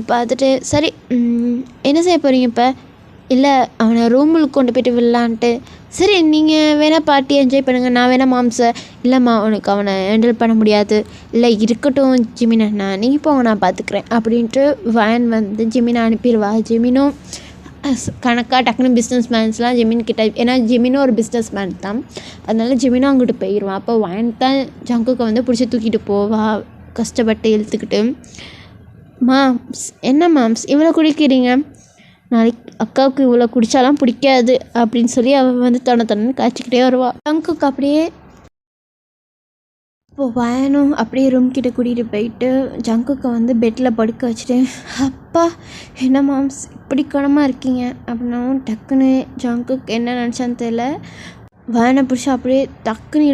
பார்த்துட்டு, சரி என்ன செய்ய போகிறீங்க இப்போ? இல்லை அவனை ரூமுக்கு கொண்டு போய்ட்டு விடலான்ட்டு. சரி நீங்கள் வேணால் பார்ட்டி என்ஜாய் பண்ணுங்கள், நான் வேணால் மாம்ஸை. இல்லைம்மா உனக்கு அவனை ஹேண்டில் பண்ண முடியாது. இல்லை இருக்கட்டும் ஜிமின் அண்ணா, நீங்கள் போங்க நான் பார்த்துக்குறேன் அப்படின்ட்டு வயன் வந்து ஜிமினை அனுப்பிடுவா. ஜிமினும் கணக்காக டக்குன்னு பிஸ்னஸ் மேன்ஸ்லாம் ஜிமின் கிட்ட, ஏன்னா ஜிமினும் ஒரு பிஸ்னஸ் மேன் தான், அதனால ஜிமினும் அங்கிட்டு போயிடுவான். அப்போ வயன் தான் ஜங்குக்கு வந்து பிடிச்சி தூக்கிட்டு போவா, கஷ்டப்பட்டு இழுத்துக்கிட்டு. மாம்ஸ் என்ன மாம்ஸ் இவ்வளோ குடிக்கிறீங்க? நாளைக்கு அக்காவுக்கு இவ்வளோ குடித்தாலாம் பிடிக்காது அப்படின்னு சொல்லி அவள் வந்து தன்னு காய்ச்சிக்கிட்டே வருவாள். ஜங்குக்கு அப்படியே இப்போது வயனும் அப்படியே ரூம் கிட்டே கூட்டிகிட்டு போயிட்டு ஜங்குக்கு வந்து பெட்டில் படுக்க வச்சுட்டு, அப்பா என்ன மாம்ஸ் இப்படி கனமாக இருக்கீங்க அப்படின்னாவும் டக்குன்னு ஜங்குக்கு என்ன நினச்சான்னு தெரியல, வயனை பிடிச்சி அப்படியே டக்குன்னு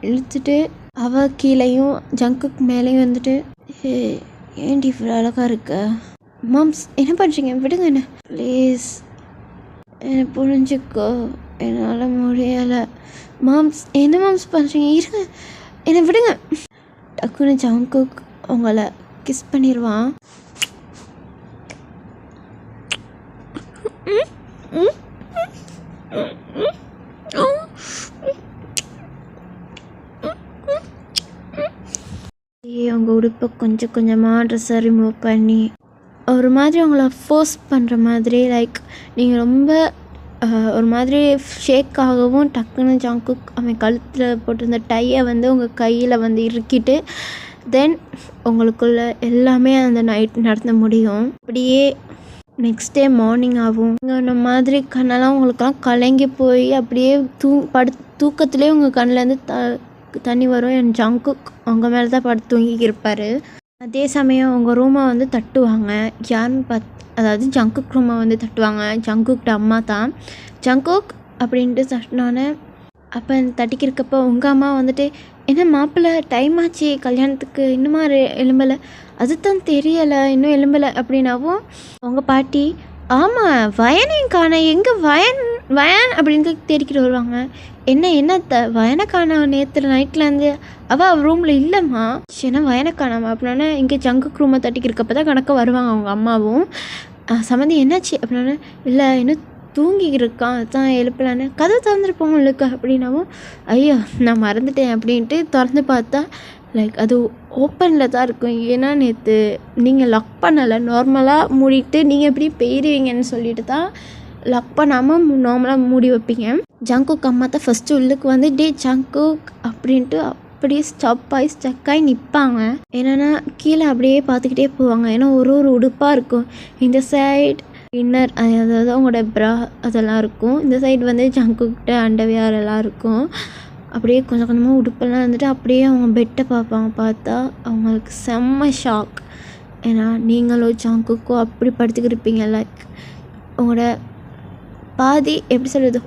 இழுத்துட்டு அவள் கீழேயும் ஜங்குக்கு மேலேயும் வந்துட்டு, ஏன்டி இவ்வளோ அழகாக இருக்க? மாம்ஸ் என்ன பண்ணுறீங்க? விடுங்க என்ன ப்ளீஸ், என்னை புரிஞ்சுக்கோ, என்னால் முடியலை. மாம்ஸ் என்ன மாம்ஸ் பண்ணுறீங்க? இருங்க என்னை விடுங்க. டக்குன்னு ஜங்குக் அவங்கள கிஸ் பண்ணிடுவான். அவங்க உடுப்பை கொஞ்சம் கொஞ்சமாக ட்ரெஸ்ஸை ரிமூவ் பண்ணி ஒரு மாதிரி அவங்கள ஃபோர்ஸ் பண்ணுற மாதிரி, லைக் நீங்கள் ரொம்ப ஒரு மாதிரி ஷேக் ஆகவும் டக்குன்னு ஜங்குக் அவன் கழுத்தில் போட்டிருந்த டையை வந்து உங்கள் கையில் வந்து இறுக்கிட்டு தென் உங்களுக்குள்ள எல்லாமே அந்த நைட் நடத்த முடியும். அப்படியே நெக்ஸ்ட் டே மார்னிங் ஆகும். இந்த மாதிரி கண்ணெல்லாம் உங்களுக்கெல்லாம் கலங்கி போய் அப்படியே தூக்கத்துலேயே உங்கள் கண்ணிலேருந்து தண்ணி வரும். என் ஜங்குக் அவங்க மேலே தான் படுத்து தூங்கி இருப்பார். அதே சமயம் உங்கள் ரூமை வந்து தட்டுவாங்க. யாருன்னு அதாவது ஜங்குக் ரூமை வந்து தட்டுவாங்க. ஜங்குக் அம்மா தான். ஜங்குக் அப்படின்ட்டு தட்டினோன்னே அப்போ தட்டிக்கிருக்கப்போ உங்கள் அம்மா வந்துட்டு, என்ன மாப்பிள்ளை டைம் ஆச்சு கல்யாணத்துக்கு இன்னுமா எலும்பலை? அதுதான் தெரியலை இன்னும் எலும்பலை அப்படின்னாவும் உங்கள் பாட்டி, ஆமாம் வயனையும் காண, எங்கே வயன் அப்படின்னு தேடிக்கிட்டு வருவாங்க. என்ன வயனை காணாம நேற்று நைட்லேருந்து அவள் ரூமில் இல்லைம்மா. ஏன்னா வயனை காணாமல் அப்படின்னா இங்கே ஜங்குக்கு ரூமை தட்டிக்கிருக்கப்போ தான் கணக்க வருவாங்க அவங்க அம்மாவும். சம்மந்தி என்னாச்சு அப்படின்னா இல்லை இன்னும் தூங்கிக்கிட்டு இருக்கான் தான் எழுப்பலான்னு கதை திறந்துருப்போம் உங்களுக்கு அப்படின்னாவும் ஐயோ நான் மறந்துட்டேன் அப்படின்ட்டு திறந்து பார்த்தா லைக் அது ஓப்பனில் தான் இருக்கும். ஏன்னா நேற்று நீங்கள் லாக் பண்ணலை, நார்மலாக மூடிட்டு நீங்கள் எப்படி போயிடுவீங்கன்னு சொல்லிட்டு தான் லாக் பண்ணாமல் நார்மலாக மூடி வைப்பீங்க. ஜங்குக் அம்மா தான் ஃபஸ்ட்டு உள்ளுக்கு வந்து டே ஜங்குக் அப்படின்ட்டு அப்படியே ஸ்டக்காகி நிற்பாங்க. என்னென்னா கீழே அப்படியே பார்த்துக்கிட்டே போவாங்க. ஏன்னா ஒரு உடுப்பாக இருக்கும். இந்த சைட் இன்னர் அதாவது அவங்களோட ப்ரா அதெல்லாம் இருக்கும். இந்த சைடு வந்து ஜங்குக்கிட்ட அண்டர்வியர் எல்லாம் இருக்கும். அப்படியே கொஞ்சம் கொஞ்சமாக உடுப்பெல்லாம் வந்துட்டு அப்படியே அவங்க பெட்டை பார்ப்பாங்க. பார்த்தா அவங்களுக்கு செம்ம ஷாக். ஏன்னா நீங்களும் ஜங்குக்கும் அப்படி படுத்துக்கிருப்பீங்க. லைக் உங்களோட பாதி எப்படி சொல்கிறது,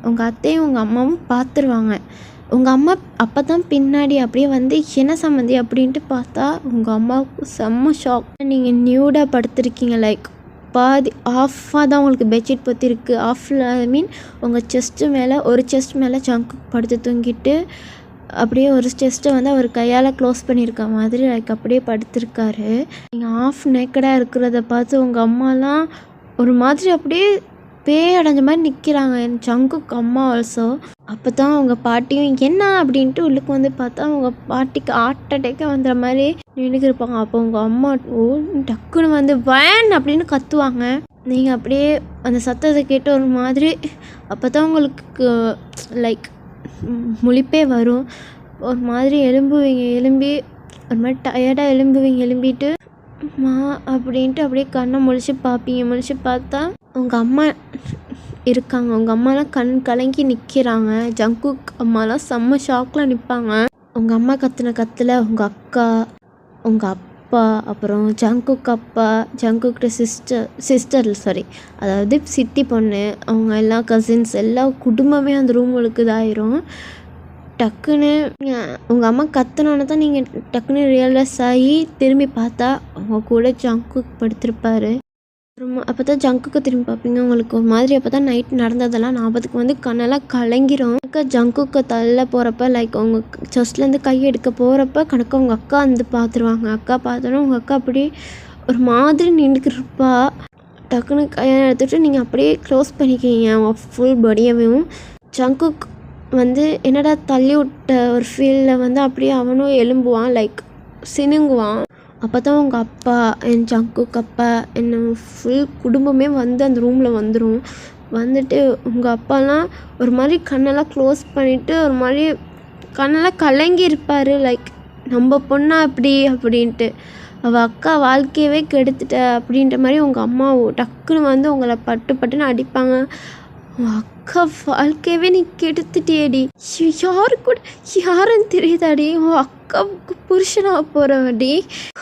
உங்கள் அத்தையும் உங்கள் அம்மாவும் பார்த்துருவாங்க. உங்கள் அம்மா அப்போ தான் பின்னாடி அப்படியே வந்து என்ன சம்மந்தி அப்படின்ட்டு பார்த்தா உங்கள் அம்மாவுக்கு செம்ம ஷாக். நீங்கள் நியூடாக படுத்துருக்கீங்க. லைக் பாதி ஆஃபாக தான் உங்களுக்கு பெட்ஷீட் பற்றிருக்கு. ஆஃபில் ஐ மீன் உங்கள் செஸ்ட்டு மேலே ஒரு செஸ்ட் மேலே ஜங்கு படுத்து தூங்கிட்டு அப்படியே ஒரு செஸ்ட்டை வந்து அவர் கையால் க்ளோஸ் பண்ணியிருக்க மாதிரி லைக் அப்படியே படுத்திருக்காரு. நீங்கள் ஆஃப் நேக்கடாக இருக்கிறத பார்த்து உங்கள் அம்மாலாம் ஒரு மாதிரி அப்படியே பேயடைஞ்ச மாதிரி நிற்கிறாங்க. என் ஜங்குக்கு அம்மா ஆல்சோ. அப்போ தான் அவங்க பாட்டியும் என்ன அப்படின்ட்டு உள்ளுக்கு வந்து பார்த்தா அவங்க பாட்டிக்கு ஹார்ட் அட்டாக்கே வந்துடுற மாதிரி நின்றுக்கு இருப்பாங்க. அப்போ உங்கள் அம்மா டக்குன்னு வந்து வேன் அப்படின்னு கத்துவாங்க. நீங்கள் அப்படியே அந்த சத்தத்தை கேட்டு ஒரு மாதிரி அப்போ தான் உங்களுக்கு லைக் முழிப்பே வரும். ஒரு மாதிரி எழும்பி ஒரு மாதிரி டயர்டாக எழும்பிட்டு மா அப்படின்ட்டு அப்படியே கண்ணை முழிச்சு பார்ப்பீங்க. முழிச்சு பார்த்தா உங்கள் அம்மா இருக்காங்க. உங்கள் அம்மாலாம் கண் கலங்கி நிற்கிறாங்க. ஜங்குக் அம்மாலாம் செம்ம ஷாக்கில் நிற்பாங்க. உங்கள் அம்மா கத்தில் உங்கள் அக்கா, உங்கள் அப்பா, அப்புறம் ஜங்குக் அப்பா, ஜங்குக்கிட்ட சிஸ்டர் அதாவது சித்தி பொண்ணு, அவங்க எல்லா கசின்ஸ் எல்லா குடும்பமே அந்த ரூமுக்கு இதாயிரும். டக்குன்னு உங்கள் அம்மா கத்துனோன்னு தான் நீங்கள் டக்குன்னு ரியலைஸ் ஆகி திரும்பி பார்த்தா அவங்க கூட ஜங்குக் படுத்திருப்பார். அப்போ தான் ஜங்குக்கு திரும்பி பார்ப்பீங்க. உங்களுக்கு ஒரு மாதிரி அப்போ தான் நைட் நடந்ததெல்லாம் ஞாபகத்துக்கு வந்து கண்ணெல்லாம் கலங்கிரும். ஜங்குக்கு தள்ள போகிறப்ப லைக் அவங்க செஸ்ட்லேருந்து கை எடுக்க போகிறப்ப கணக்கு அவங்க அக்கா வந்து பார்த்துருவாங்க. அக்கா பார்த்தோன்னா உங்கள் அக்கா அப்படியே ஒரு மாதிரி நின்றுக்கிருப்பா. டக்குன்னு கையை எடுத்துகிட்டு நீங்கள் அப்படியே க்ளோஸ் பண்ணிக்கிங்க அவங்க ஃபுல் பாடியவும். ஜங்குக் வந்து என்னடா தள்ளி விட்ட ஒரு ஃபீலில் வந்து அப்படியே அவனும் எலும்புவான், லைக் சினுங்குவான். அப்போ தான் உங்கள் அப்பா என் ஜங்குக்கு அப்பா என்ன ஃபுல் குடும்பமே வந்து அந்த ரூமில் வந்துடும். வந்துட்டு உங்கள் அப்பாலாம் ஒரு மாதிரி கண்ணெல்லாம் க்ளோஸ் பண்ணிவிட்டு ஒரு மாதிரி கண்ணெல்லாம் கலங்கி இருப்பார். லைக் நம்ம பொண்ணா அப்படின்ட்டு அவள் அக்கா வாழ்க்கையவே கெடுத்துட்ட அப்படின்ற மாதிரி உங்கள் அம்மா டக்குன்னு வந்து உங்களை பட்டுன்னு அடிப்பாங்க. உன் அக்கா வாழ்க்கையவே நீ கெடுத்துட்டியேடி, யாருன்னு தெரியுதாடி, உன் அக்காவுக்கு புருஷனாக போகிறவடி,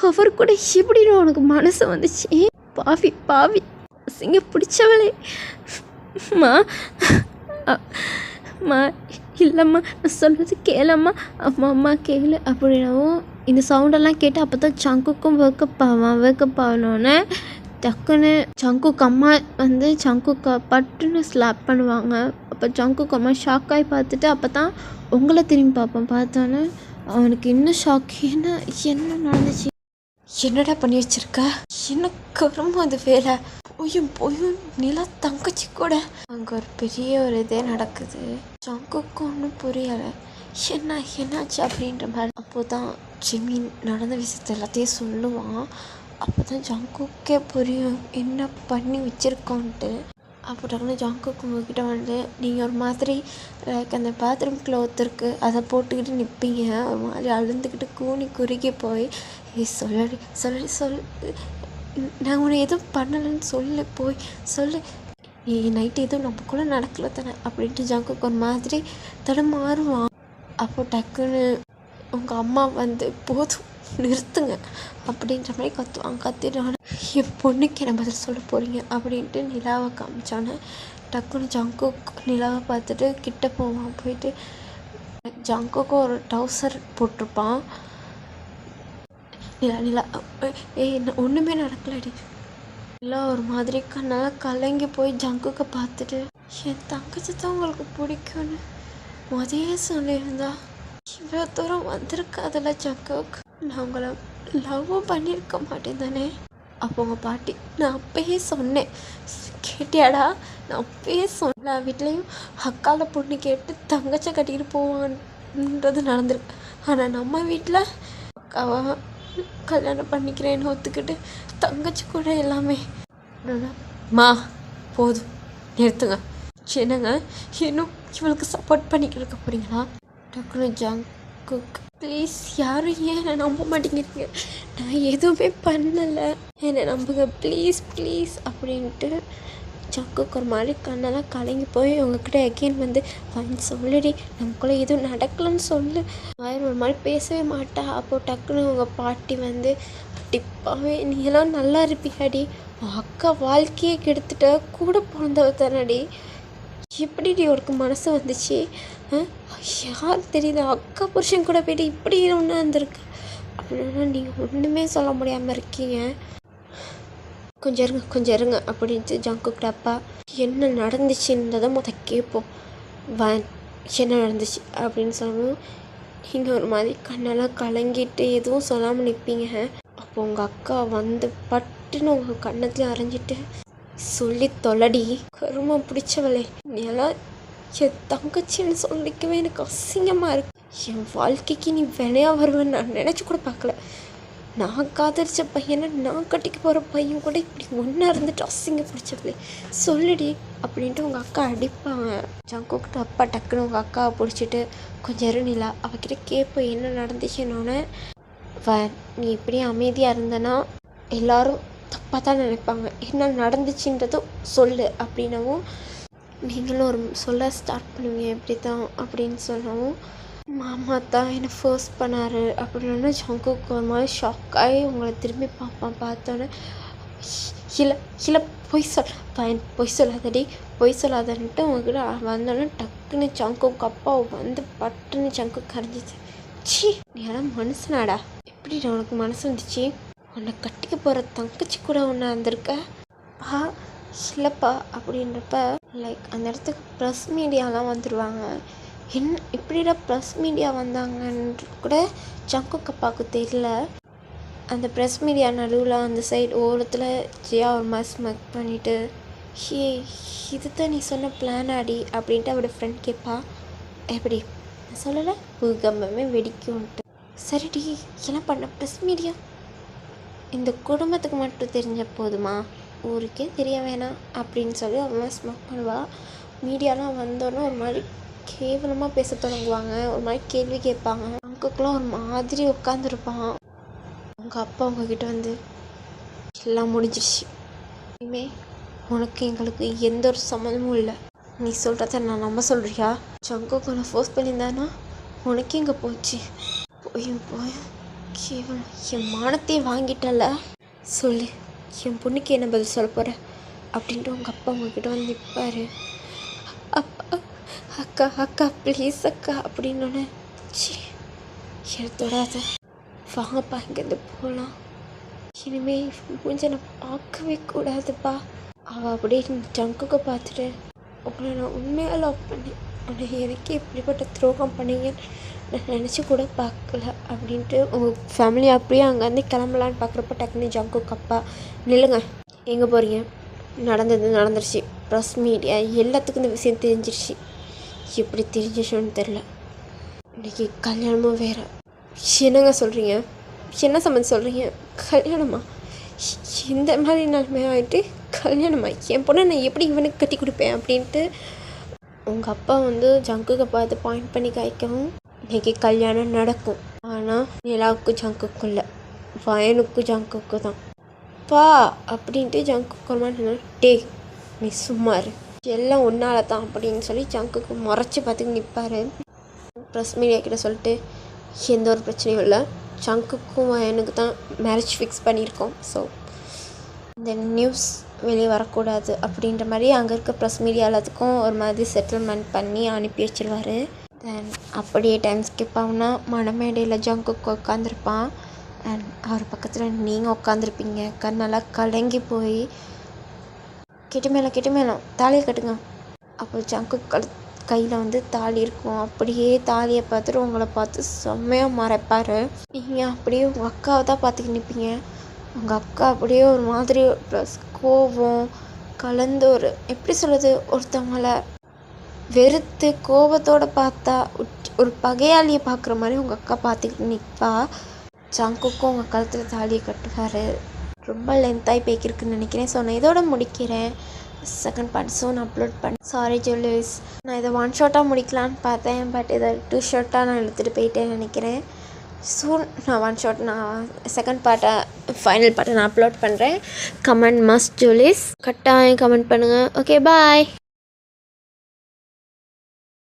அவர் கூட எப்படின்னு உனக்கு மனசு வந்துச்சு, பாவி சிங்க பிடிச்சவளே. அம்மா இல்லைம்மா நான் சொல்கிறது கேளம்மா, அம்மா கேளு அப்படின்னாவும் இந்த சவுண்டெல்லாம் கேட்டு அப்போ தான் ஜங்குக்கும் வேக்கப் ஆகணுன்னே டக்குன்னு ஜங்குக்கு அம்மா வந்து ஜங்குக்கு பட்டுன்னு ஸ்லாப் பண்ணுவாங்க. அப்போ ஜங்குக்கு அம்மா ஷாக்காகி பார்த்துட்டு அப்போ தான் உங்களை திரும்பி பார்ப்பேன். பார்த்தோன்னே அவனுக்கு இன்னும் ஷாக். என்ன நடந்துச்சு, என்னடா பண்ணி வச்சிருக்க, எனக்கு ரொம்ப அது வேலை போயும் நிலா தங்கச்சி கூட அங்கே ஒரு பெரிய ஒரு இதே நடக்குது. ஜங்குக்கு ஒன்றும் புரியலை, என்னாச்சு அப்படின்ற மாதிரி. அப்போ தான் ஜிமின் நடந்த விஷயத்த எல்லாத்தையும் சொல்லுவான். அப்போ தான் ஜங்குக்கே புரியும் என்ன பண்ணி வச்சுருக்கோன்ட்டு. அப்போ டக்குனு ஜங்குக்கு உங்ககிட்ட வந்து நீங்கள் ஒரு மாதிரி அந்த பாத்ரூம் க்ளோத் இருக்குது அதை போட்டுக்கிட்டு நிற்பீங்க. ஒரு மாதிரி அழுந்துக்கிட்டு குறுகி போய் சொல்லு நான் உன்னை எதுவும் பண்ணலைன்னு சொல்லு நீ நைட்டு எதுவும் நம்ம கூட நடக்கல தானே அப்படின்ட்டு ஜங்குக்கு ஒரு மாதிரி தடமாறுவான். அப்போ டக்குன்னு உங்கள் அம்மா வந்து போதும் நிறுத்துங்க அப்படின்ற மாதிரி கத்திடுவாங்க. என் பொண்ணுக்கு என்ன பதில் சொல்ல போகிறீங்க அப்படின்ட்டு நிலாவை காமிச்சானே டக்குன்னு ஜங்குக் நிலாவை பார்த்துட்டு கிட்ட போவான். போயிட்டு ஜங்குக்கும் ஒரு டவுசர் போட்டிருப்பான். நிலா என்ன ஒன்றுமே நடக்கலடி, எல்லாம் ஒரு மாதிரி கண்ணெல்லாம் கலங்கி போய் ஜங்குக்கை பார்த்துட்டு என் தங்கச்சி தான் உங்களுக்கு பிடிக்கும்னு முதல்ல சொல்லியிருந்தா இவ்வளோ தூரம் வந்திருக்காதுல்ல ஜங்குக்கு. நான் உங்களை லவ்வும் பண்ணியிருக்க மாட்டேன் தானே. அப்போ உங்கள் பாட்டி நான் அப்பயே சொன்னேன், கேட்டியாடா, நான் அப்பயே சொன்ன வீட்லேயும் அக்கால பொண்ணு கேட்டு தங்கச்சை கட்டிக்கிட்டு போவான்ன்றது நடந்திருக்கு. ஆனால் நம்ம வீட்டில் அக்காவை கல்யாணம் பண்ணிக்கிறேன்னு ஒத்துக்கிட்டு தங்கச்சி கூட எல்லாமே. மா போதும் நிறுத்துங்க. என்னங்க இன்னும் இவளுக்கு சப்போர்ட் பண்ணிக்கிட்டு இருக்க போகிறீங்களா? டக்குனு ஜங்குக் ப்ளீஸ், யாரும் ஏன் என்னை நம்ப மாட்டேங்கிறீங்க, நான் எதுவுமே பண்ணலை, என்னை நம்புங்க ப்ளீஸ் ப்ளீஸ் அப்படின்ட்டு ஜங்குக்கு ஒரு மாதிரி கண்ணெல்லாம் கலங்கி போய் உங்ககிட்ட அகெயின் வந்து சொல்லுடி, நமக்குள்ளே எதுவும் நடக்கலன்னு சொல்லு. வாயில் ஒரு மாதிரி பேசவே மாட்டா. அப்போது டக்குன்னு உங்கள் பாட்டி வந்து டிப்பாவே நீ எல்லாம் நல்லா இருப்பியாடி, அக்கா வாழ்க்கையே கெடுத்துட்ட, கூட பிறந்தவ தானடி, எப்படிடி உனக்கு மனசு வந்துச்சு? யார் தெரியுது, அக்கா புருஷன் கூட போய்ட்டு இப்படி ஒன்று வந்திருக்கு அப்படின்னா நீங்கள் ஒன்றுமே சொல்ல முடியாமல் இருக்கீங்க. கொஞ்சம் இருங்க அப்படின்ட்டு ஜங்குக்கிட்ட அப்பா என்ன நடந்துச்சுன்றதை கேட்போம், என்ன நடந்துச்சு அப்படின்னு சொல்லவும் நீங்கள் ஒரு மாதிரி கண்ணெல்லாம் கலங்கிட்டு எதுவும் சொல்லாமல் நிற்பீங்க. அப்போ உங்கள் அக்கா வந்து பட்டுன்னு உங்கள் கண்ணத்துலேயும் அரைஞ்சிட்டு சொல்லி தொலைடி, கருமா பிடிச்சவளே, நீ எல்லாம் என் தங்கச்சின்னு சொல்லிக்கவே எனக்கு அசிங்கமாக இருக்கு. என் வாழ்க்கைக்கு நீ வினையாக வருவேன்னு நான் நினச்சி கூட பார்க்கல. நான் காதலிச்ச பையனை நான் கட்டிக்க போகிற பையன் கூட இப்படி ஒன்றா இருந்துட்டு அசிங்க பிடிச்சவளே சொல்லுடி அப்படின்ட்டு உங்கள் அக்கா அடிப்பாங்க. ஜங்குக்கிட்ட அப்பா டக்குன்னு உங்கள் அக்காவை பிடிச்சிட்டு கொஞ்சம் இருநிலா அவகிட்ட கேட்போம் என்ன நடந்துச்சுன்னொன்னே, நீ இப்படி அமைதியாக இருந்தனா எல்லாரும் தப்பாக தான் நினைப்பாங்க, என்ன நடந்துச்சுன்றதும் சொல்லு அப்படின்னவும் நீங்களும் ஒரு சொல்ல ஸ்டார்ட் பண்ணுவீங்க எப்படி தான் அப்படின்னு சொல்லவும், மாமா தான் என்னை ஃபோர்ஸ் பண்ணார் அப்படின்னு ஜங்குக்கு ஒரு மாதிரி ஷாக் ஆகி உங்களை திரும்பி பார்த்தோன்னே இல்லை பொய் சொல்லாதடி பொய் சொல்லாதன்ட்டு உங்ககிட்ட வந்தோன்னே டக்குன்னு ஜங்குக்கு அப்பா வந்து பட்டுன்னு ஜங்குக்கு கரைஞ்சிச்சு. சி நீ எல்லாம் மனுஷனாடா, எப்படி உனக்கு மனசு வந்துச்சு, உன்னை கட்டிக்க போகிற தங்கச்சி கூட ஒன்று வந்திருக்க இல்லைப்பா அப்படின்றப்ப லைக் அந்த இடத்துக்கு ப்ரெஸ் மீடியாலாம் வந்துடுவாங்க. இப்படிடா ப்ரெஸ் மீடியா வந்தாங்கன்னு கூட ஜங்குக்கு அப்பாவுக்கு தெரியல. அந்த ப்ரெஸ் மீடியா நடுவில் அந்த சைடு ஓரத்தில் ஜியா ஒரு மாதிரி ஸ்மெக் பண்ணிவிட்டு இது தான் நீ சொன்ன பிளான் ஆடி அப்படின்ட்டு அவரோட ஃப்ரெண்ட் கேட்பா. எப்படி நான் சொல்லலை பூகம்பமே வெடிக்கும்ன்ட்டு. சரிடி என்ன பண்ண ப்ரெஸ் மீடியா இந்த குடும்பத்துக்கு மட்டும் தெரிஞ்ச போதுமா, ஊருக்கே தெரிய வேணாம் அப்படின்னு சொல்லி அவன் ஸ்மோக் பண்ணுவாள். மீடியாலாம் வந்தோன்னே ஒரு மாதிரி கேவலமாக பேச தொடங்குவாங்க, ஒரு மாதிரி கேள்வி கேட்பாங்க. அங்குக்கெலாம் ஒரு மாதிரி உட்காந்துருப்பான். உங்கள் அப்பா உங்ககிட்ட வந்து எல்லாம் முடிஞ்சிருச்சு, இனிமே உனக்கு எங்களுக்கு எந்த ஒரு சம்மந்தமும் இல்லை, நீ சொல்கிறத நான் நம்ப சொல்கிறியா, ஜங்குக்கு உன்னை ஃபோர்ஸ் பண்ணியிருந்தானா உனக்கு எங்கே போச்சு, போய் கேவலம் என் மானத்தையே வாங்கிட்டல, சொல்லு என் பொண்ணுக்கு என்ன பதில் சொல்ல போகிற அப்படின்ட்டு உங்கள் அப்பா உங்ககிட்ட வந்து நிற்பார். அப்பா அக்கா அக்கா ப்ளீஸ் அக்கா அப்படின்னோடனே என்னை தொடாத, வாங்கப்பா இங்கேருந்து போகலாம், இனிமேல் மூஞ்ச நான் பார்க்கவே கூடாதுப்பா. அவள் அப்படியே ஜங்குக்கு பார்த்துட்டு உங்களை நான் உண்மையாக லவ் பண்ணேன், ஆனால் எனக்கு எப்படிப்பட்ட துரோகம் பண்ணீங்கன்னு நான் நினச்சி கூட பார்க்கல அப்படின்ட்டு உங்கள் ஃபேமிலி அப்படியே அங்கேருந்து கிளம்பலான்னு பார்க்குறப்ப டக்குனு ஜங்குக்கு அப்பா நில்லுங்க, எங்கே போகிறீங்க, நடந்துருச்சு, ப்ரெஸ் மீடியா எல்லாத்துக்கும் இந்த விஷயம் தெரிஞ்சிருச்சு, எப்படி தெரிஞ்சிச்சுன்னு தெரில, இன்றைக்கி கல்யாணமும் வேறு. என்னங்க சொல்கிறீங்க, என்ன சம்மந்தம் சொல்கிறீங்க, கல்யாணமா, இந்த மாதிரி நிலைமையாகிட்டு கல்யாணமா, என் பொண்ணை நான் எப்படி இவனுக்கு கட்டி கொடுப்பேன் அப்படின்ட்டு உங்கள் அப்பா வந்து ஜங்குக்கு பார்த்து பாயிண்ட் பண்ணி காய்க்கவும் இன்றைக்கி கல்யாணம் நடக்கும். ஆனால் நிலாவுக்கு ஜங்குக்கும் இல்லை, வயனுக்கு ஜங்குக்கு தான் பா அப்படின்ட்டு ஜங்குக்கு ஒரு மாதிரி டே நீ சும்மாரு எல்லாம் ஒன்றால தான் அப்படின்னு சொல்லி ஜங்குக்கு முறைச்சி பார்த்துக்கு நிற்பார். ப்ரெஸ் மீடியா கிட்ட சொல்லிட்டு எந்த ஒரு பிரச்சனையும் இல்லை, ஜங்குக்கும் வயனுக்கு தான் மேரேஜ் ஃபிக்ஸ் பண்ணியிருக்கோம், ஸோ இந்த நியூஸ் வெளியே வரக்கூடாது அப்படின்ற மாதிரி அங்கே இருக்க ப்ரெஸ் மீடியா எல்லாத்துக்கும் ஒரு மாதிரி செட்டில்மெண்ட் பண்ணி அனுப்பி வச்சிருவார். தென் அப்படியே டைம் ஸ்கிப் ஆகுனா மணமேடையில் ஜங்குக்கு உட்காந்துருப்பான். அண்ட் அவர் பக்கத்தில் நீங்கள் உட்காந்துருப்பீங்க, கண்ணெல்லாம் கலங்கி போய் கெட்டி மேளம் தாலியை கட்டுங்க. அப்போ ஜங்கு கையில் வந்து தாலி இருக்கும். அப்படியே தாலியை பார்த்துட்டு உங்களை பார்த்து செம்மையாக மறைப்பார். நீங்கள் அப்படியே உங்கள் அக்காவை தான் பார்த்துக்கிட்டு நிற்பீங்க. உங்கள் அக்கா அப்படியே ஒரு மாதிரி ப்ளஸ் கோபம் கலந்து எப்படி சொல்கிறது, ஒருத்தவங்களை வெறுத்து கோபத்தோடு பார்த்தா ஒரு பகையாளியை பார்க்குற மாதிரி உங்கள் அக்கா பார்த்துக்கிட்டு நிற்பா. ஜங்குக்கும் உங்கள் கழுத்தில் தாலியை கட்டுவார். ரொம்ப லென்த்தாகி போய்க்கிருக்குன்னு நினைக்கிறேன். ஸோ நான் இதோட முடிக்கிறேன். செகண்ட் பார்ட் சூன் அப்லோட் பண்ணேன். சாரி ஜூலியஸ், நான் இதை 1 ஷாட்டாக முடிக்கலான்னு பார்த்தேன். பட் இதை 2 ஷாட்டாக நான் எடுத்துகிட்டு போயிட்டேன்னு நினைக்கிறேன். சூன் நான் 1 ஷாட் நான் செகண்ட் பார்ட்டை ஃபைனல் பார்ட்டை நான் அப்லோட் பண்ணுறேன். கமெண்ட் மஸ்ட் ஜூலியஸ், கட்டாயம் கமெண்ட் பண்ணுங்கள். Okay bye.